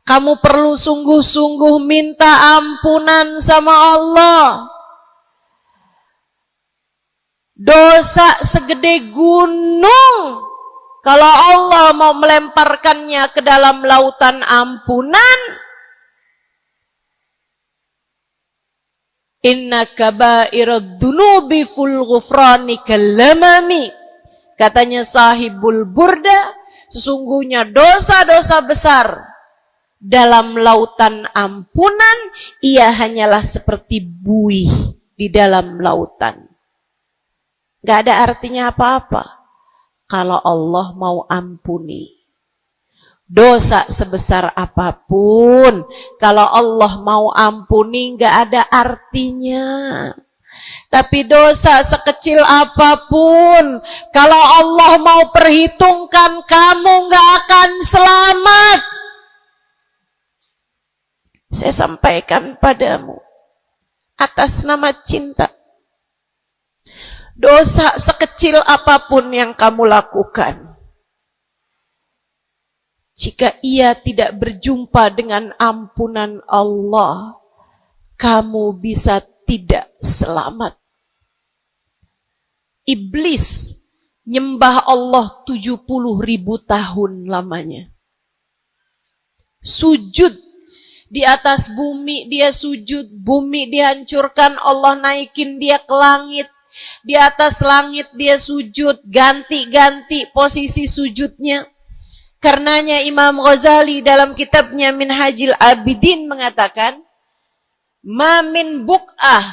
Kamu perlu sungguh-sungguh minta ampunan sama Allah. Dosa segede gunung, kalau Allah mau melemparkannya ke dalam lautan ampunan, inna kaba'irad dunubi ful ghufrani kalamami. Katanya sahibul burda, sesungguhnya dosa-dosa besar dalam lautan ampunan, ia hanyalah seperti buih di dalam lautan. Gak ada artinya apa-apa kalau Allah mau ampuni. Dosa sebesar apapun, kalau Allah mau ampuni gak ada artinya. Tapi dosa sekecil apapun, kalau Allah mau perhitungkan, kamu gak akan selamat. Saya sampaikan padamu atas nama cinta. Dosa sekecil apapun yang kamu lakukan, jika ia tidak berjumpa dengan ampunan Allah, kamu bisa tidak selamat. Iblis nyembah Allah 70.000 tahun lamanya. Sujud di atas bumi, dia sujud, bumi dihancurkan, Allah naikin dia ke langit. Di atas langit dia sujud, ganti-ganti posisi sujudnya. Karenanya Imam Ghazali dalam kitabnya Minhajul Abidin mengatakan, ma min buk'ah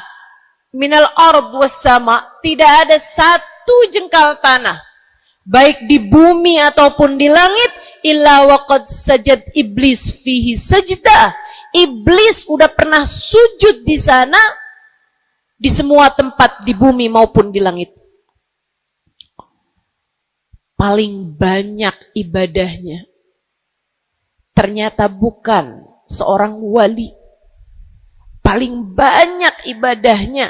minal ard was sama, tidak ada satu jengkal tanah, baik di bumi ataupun di langit, illa waqad sajad iblis fihi sajdah. Iblis udah pernah sujud di sana, di semua tempat di bumi maupun di langit. Paling banyak ibadahnya ternyata bukan seorang wali. Paling banyak ibadahnya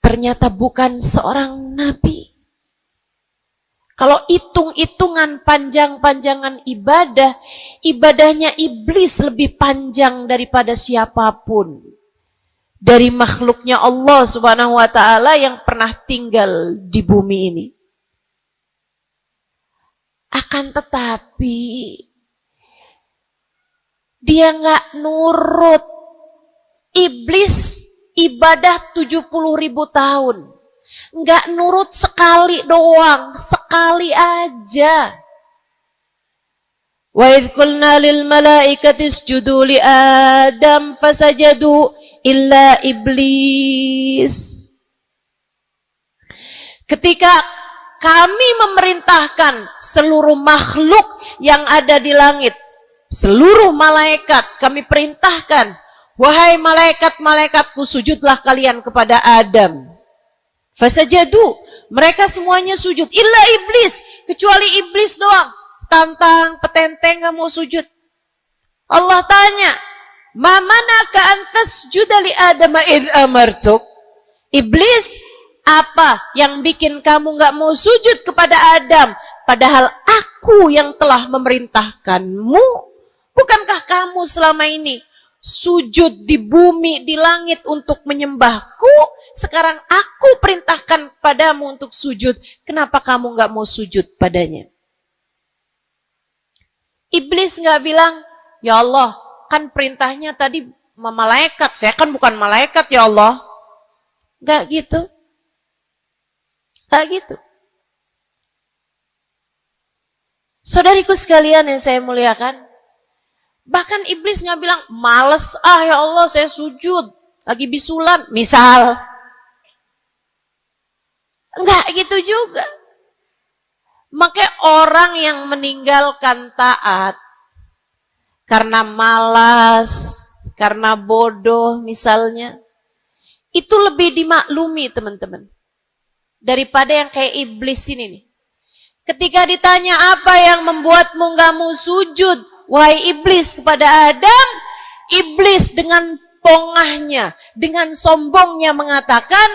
ternyata bukan seorang nabi. Kalau hitung-hitungan panjang-panjangan ibadah, ibadahnya iblis lebih panjang daripada siapapun dari makhluknya Allah Subhanahu wa ta'ala yang pernah tinggal di bumi ini. Akan tetapi dia nggak nurut. Iblis ibadah 70.000 tahun, nggak nurut sekali doang, sekali aja. Wa idh qulna lil malaikati isjudu li Adam fasajadu illa iblis. Ketika kami memerintahkan seluruh makhluk yang ada di langit, seluruh malaikat kami perintahkan, wahai malaikat-malaikatku, sujudlah kalian kepada Adam. Fasajadu, mereka semuanya sujud, illa iblis, kecuali iblis doang, tantang petenteng gak mau sujud. Allah tanya, ma manaka antas judali Adam id amartuk? Iblis, apa yang bikin kamu gak mau sujud kepada Adam padahal aku yang telah memerintahkanmu. Bukankah kamu selama ini sujud di bumi, di langit untuk menyembahku? Sekarang aku perintahkan padamu untuk sujud. Kenapa kamu nggak mau sujud padanya? Iblis nggak bilang, ya Allah, kan perintahnya tadi malaikat. Saya kan bukan malaikat ya Allah. Nggak gitu. Nggak gitu. Saudariku sekalian yang saya muliakan, bahkan iblis nggak bilang, males ya Allah saya sujud, lagi bisulan, misal. Enggak gitu juga. Makanya orang yang meninggalkan taat karena malas, karena bodoh misalnya, itu lebih dimaklumi teman-teman. Daripada yang kayak iblis ini nih. Ketika ditanya apa yang membuatmu gak mau sujud, wahai iblis, kepada Adam, iblis dengan pongahnya, dengan sombongnya mengatakan,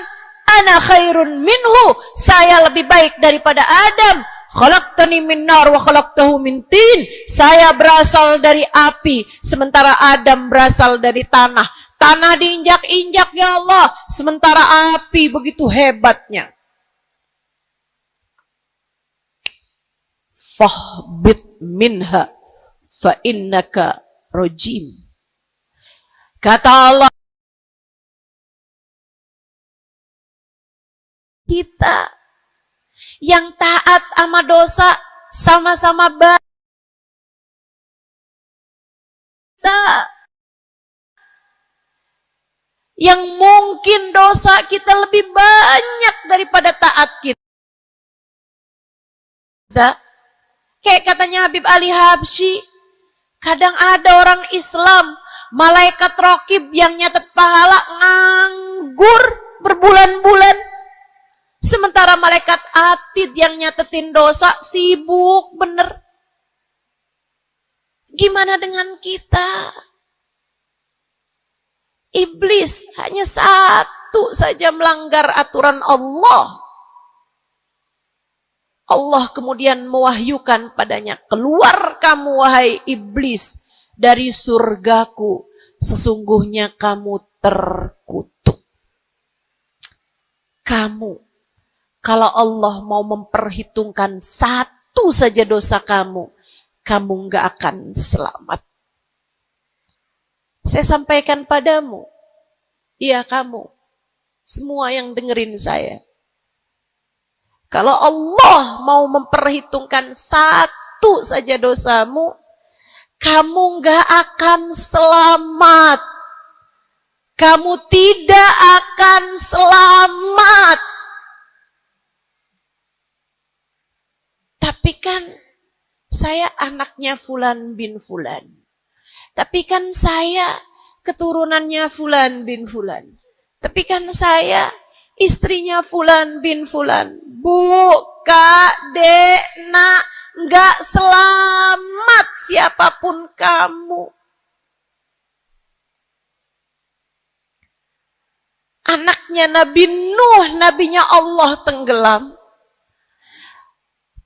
ana khairun minhu, saya lebih baik daripada Adam. Khalaqtani min nar wa khalaqtahu min tin. Saya berasal dari api, sementara Adam berasal dari tanah. Tanah diinjak-injak ya Allah, sementara api begitu hebatnya. Fahbit minha fa innaka rajim. Kata Allah, kita yang taat sama dosa sama-sama baik. Yang mungkin dosa kita lebih banyak daripada taat kita. Kayak katanya Habib Ali Habsyi, kadang ada orang Islam, malaikat rokib yang nyatet pahala nganggur berbulan-bulan. Sementara malaikat atid yang nyatetin dosa sibuk bener. Gimana dengan kita? Iblis hanya satu saja melanggar aturan Allah. Allah kemudian mewahyukan padanya, keluar kamu wahai iblis dari surgaku, sesungguhnya kamu terkutuk. Kamu, kalau Allah mau memperhitungkan satu saja dosa kamu, kamu nggak akan selamat. Saya sampaikan padamu, iya kamu, semua yang dengerin saya. Kalau Allah mau memperhitungkan satu saja dosamu, kamu nggak akan selamat. Kamu tidak akan selamat. Tapi kan saya anaknya Fulan bin Fulan. Tapi kan saya keturunannya Fulan bin Fulan. Tapi kan saya istrinya Fulan bin Fulan. Bu, Kak, Dek, Nak, nggak selamat siapapun kamu. Anaknya Nabi Nuh, nabinya Allah tenggelam.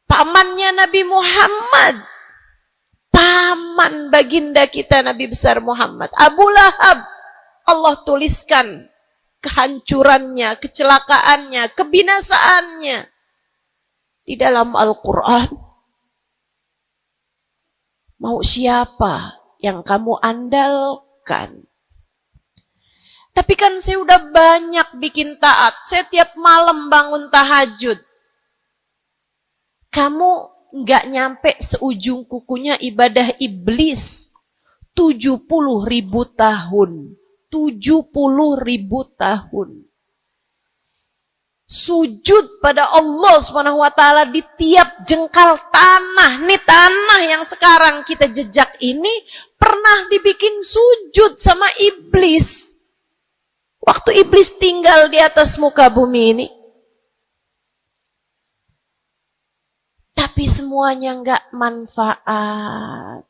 Pamannya Nabi Muhammad, paman baginda kita Nabi besar Muhammad, Abu Lahab, Allah tuliskan kehancurannya, kecelakaannya, kebinasaannya di dalam Al-Quran. Mau siapa yang kamu andalkan? Tapi kan saya udah banyak bikin taat, saya tiap malam bangun tahajud. Kamu nggak nyampe seujung kukunya ibadah iblis 70.000 tahun. 70.000 tahun. Sujud pada Allah Subhanahu wa taala di tiap jengkal tanah. Nih tanah yang sekarang kita jejak ini pernah dibikin sujud sama iblis. Waktu iblis tinggal di atas muka bumi ini. Tapi semuanya nggak manfaat.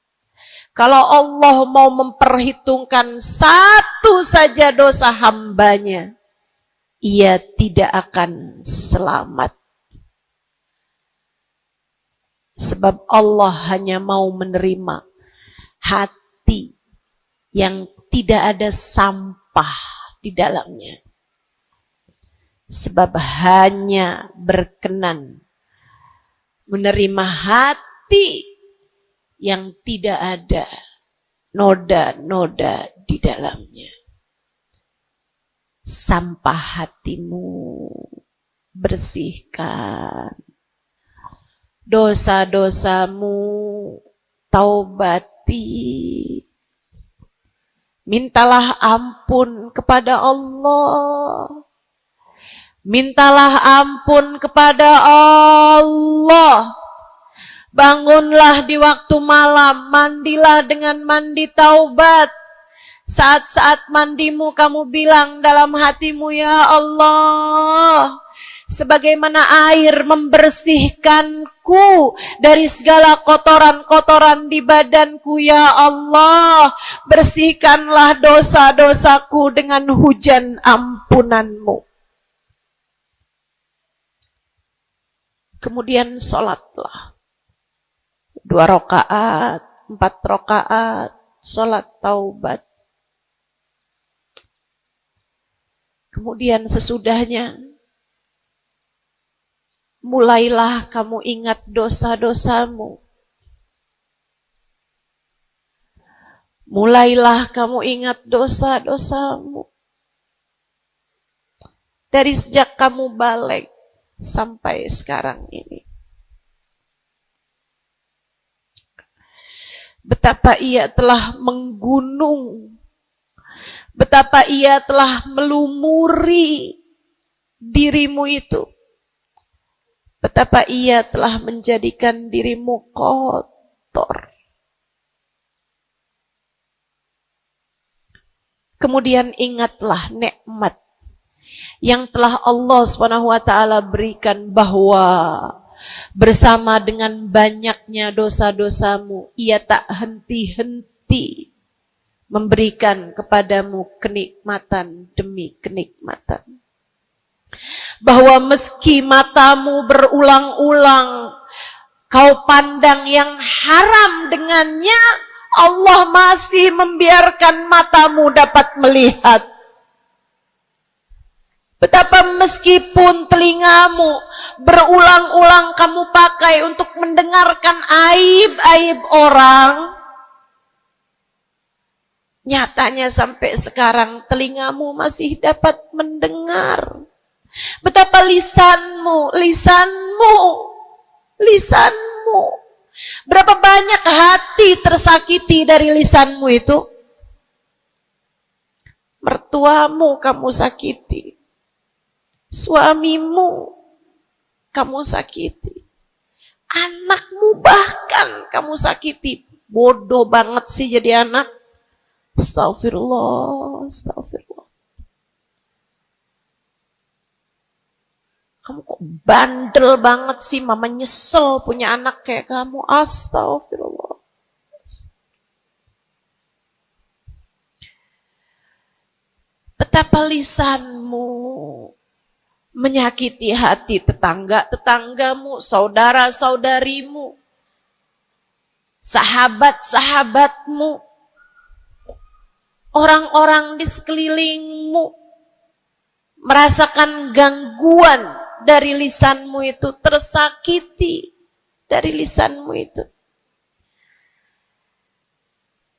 Kalau Allah mau memperhitungkan satu saja dosa hambanya, ia tidak akan selamat. Sebab Allah hanya mau menerima hati yang tidak ada sampah di dalamnya. Sebab hanya berkenan menerima hati yang tidak ada noda-noda di dalamnya. Sampah hatimu bersihkan, dosa-dosamu taubati, mintalah ampun kepada Allah, mintalah ampun kepada Allah. Bangunlah di waktu malam, mandilah dengan mandi taubat. Saat-saat mandimu kamu bilang dalam hatimu, ya Allah, sebagaimana air membersihkanku dari segala kotoran-kotoran di badanku, ya Allah, bersihkanlah dosa-dosaku dengan hujan ampunanmu. Kemudian sholatlah 2 rakaat, 4 rakaat, sholat taubat. Kemudian sesudahnya, mulailah kamu ingat dosa-dosamu. Mulailah kamu ingat dosa-dosamu. Dari sejak kamu balik sampai sekarang ini. Betapa ia telah menggunung, betapa ia telah melumuri dirimu itu, betapa ia telah menjadikan dirimu kotor. Kemudian ingatlah nikmat yang telah Allah SWT berikan, bahwa bersama dengan banyaknya dosa-dosamu, ia tak henti-henti memberikan kepadamu kenikmatan demi kenikmatan. Bahwa meski matamu berulang-ulang kau pandang yang haram dengannya, Allah masih membiarkan matamu dapat melihat. Betapa meskipun telingamu berulang-ulang kamu pakai untuk mendengarkan aib-aib orang, nyatanya sampai sekarang telingamu masih dapat mendengar. Betapa lisanmu, berapa banyak hati tersakiti dari lisanmu itu. Mertuamu kamu sakiti, suamimu kamu sakiti, anakmu bahkan kamu sakiti. Bodoh banget sih jadi anak. Astagfirullah, astagfirullah. Kamu kok bandel banget sih, mama nyesel punya anak kayak kamu. Astagfirullah. Betapa lisanmu menyakiti hati tetanggamu, saudara-saudarimu, sahabat-sahabatmu, orang-orang di sekelilingmu merasakan gangguan dari lisanmu itu, tersakiti dari lisanmu itu.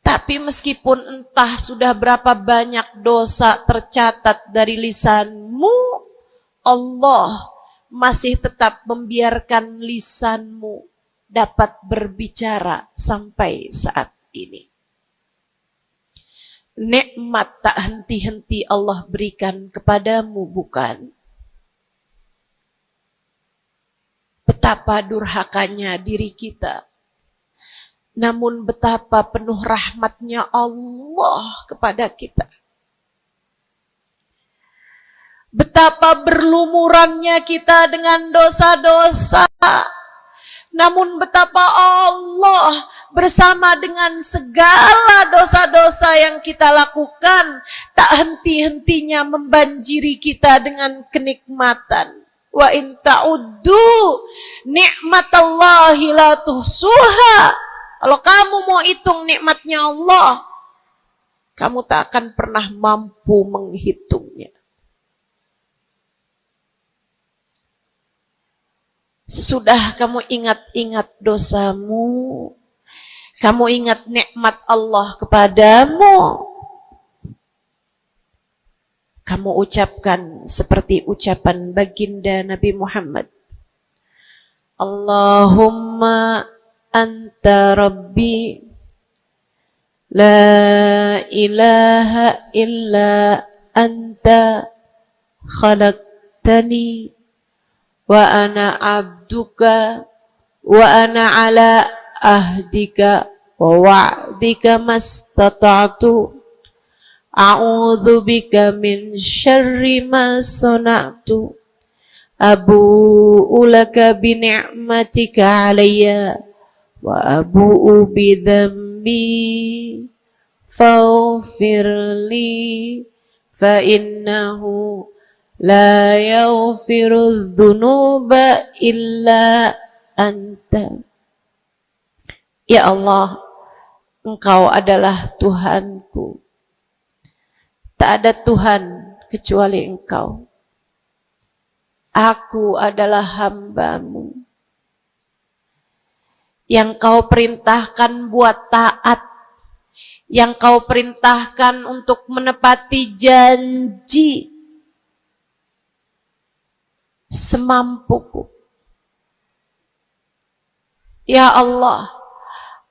Tapi meskipun entah sudah berapa banyak dosa tercatat dari lisanmu, Allah masih tetap membiarkan lisanmu dapat berbicara sampai saat ini. Nikmat tak henti-henti Allah berikan kepadamu, bukan? Betapa durhakanya diri kita. Namun betapa penuh rahmatnya Allah kepada kita. Betapa berlumurannya kita dengan dosa-dosa. Namun betapa Allah bersama dengan segala dosa-dosa yang kita lakukan, tak henti-hentinya membanjiri kita dengan kenikmatan. Wa in ta'uddu ni'matallahi la tuhsuha. Kalau kamu mau hitung nikmatnya Allah, kamu tak akan pernah mampu menghitungnya. Sesudah kamu ingat-ingat dosamu, kamu ingat nikmat Allah kepadamu, kamu ucapkan seperti ucapan baginda Nabi Muhammad. Allahumma anta rabbi la ilaha illa anta khalaqtani wa ana abduka wa ana ala ahdika wa wa'dika mastata'tu a'udzu bika min syarri ma sana'tu abu'u laka bi ni'matika 'alayya wa abu'u bi dhanbi faghfir li fa innahu la yaghfiru dzunuba illa anta. Ya Allah, Engkau adalah Tuhanku. Tak ada Tuhan kecuali Engkau. Aku adalah hamba-Mu yang Kau perintahkan buat taat, yang Kau perintahkan untuk menepati janji semampuku. Ya Allah,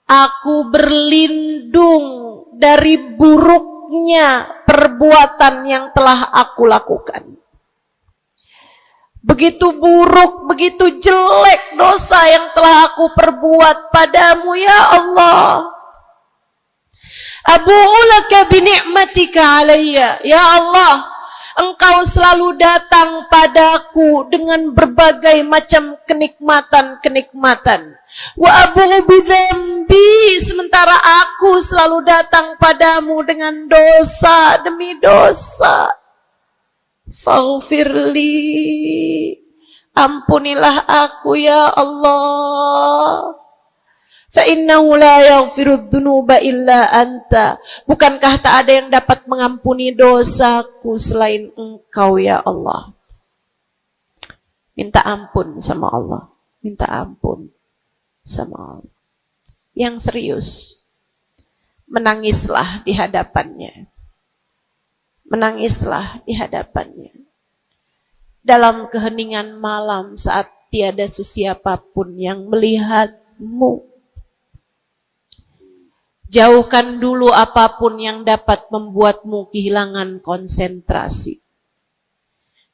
aku berlindung dari buruknya perbuatan yang telah aku lakukan. Begitu buruk, begitu jelek dosa yang telah aku perbuat padamu, ya Allah. Abu'u laka bi ni'matika 'alayya. Ya Allah, Engkau selalu datang padaku dengan berbagai macam kenikmatan-kenikmatan. Wa abu'u bi dzambi, sementara aku selalu datang padamu dengan dosa demi dosa. Faghfirli, ampunilah aku ya Allah. Fa innahu la yaghfiru dzunuba illa anta. Bukankah tak ada yang dapat mengampuni dosaku selain Engkau ya Allah. Minta ampun sama Allah. Minta ampun sama Allah. Yang serius, menangislah di hadapannya. Menangislah di hadapannya. Dalam keheningan malam saat tiada sesiapapun yang melihatmu. Jauhkan dulu apapun yang dapat membuatmu kehilangan konsentrasi.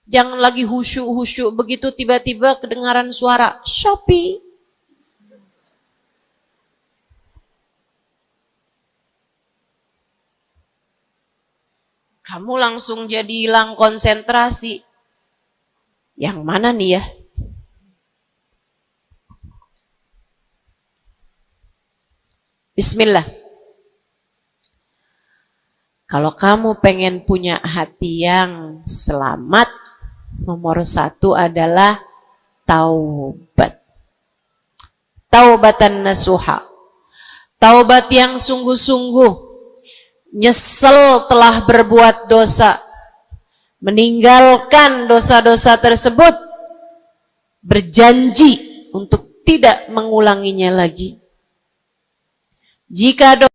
Jangan lagi khusyuk-khusyuk begitu tiba-tiba kedengaran suara Shopee. Kamu langsung jadi hilang konsentrasi. Yang mana nih ya? Bismillah. Kalau kamu pengen punya hati yang selamat, nomor 1 adalah taubat. Taubatan nasuha. Taubat yang sungguh-sungguh. Nyesel telah berbuat dosa, meninggalkan dosa-dosa tersebut, berjanji untuk tidak mengulanginya lagi. Jika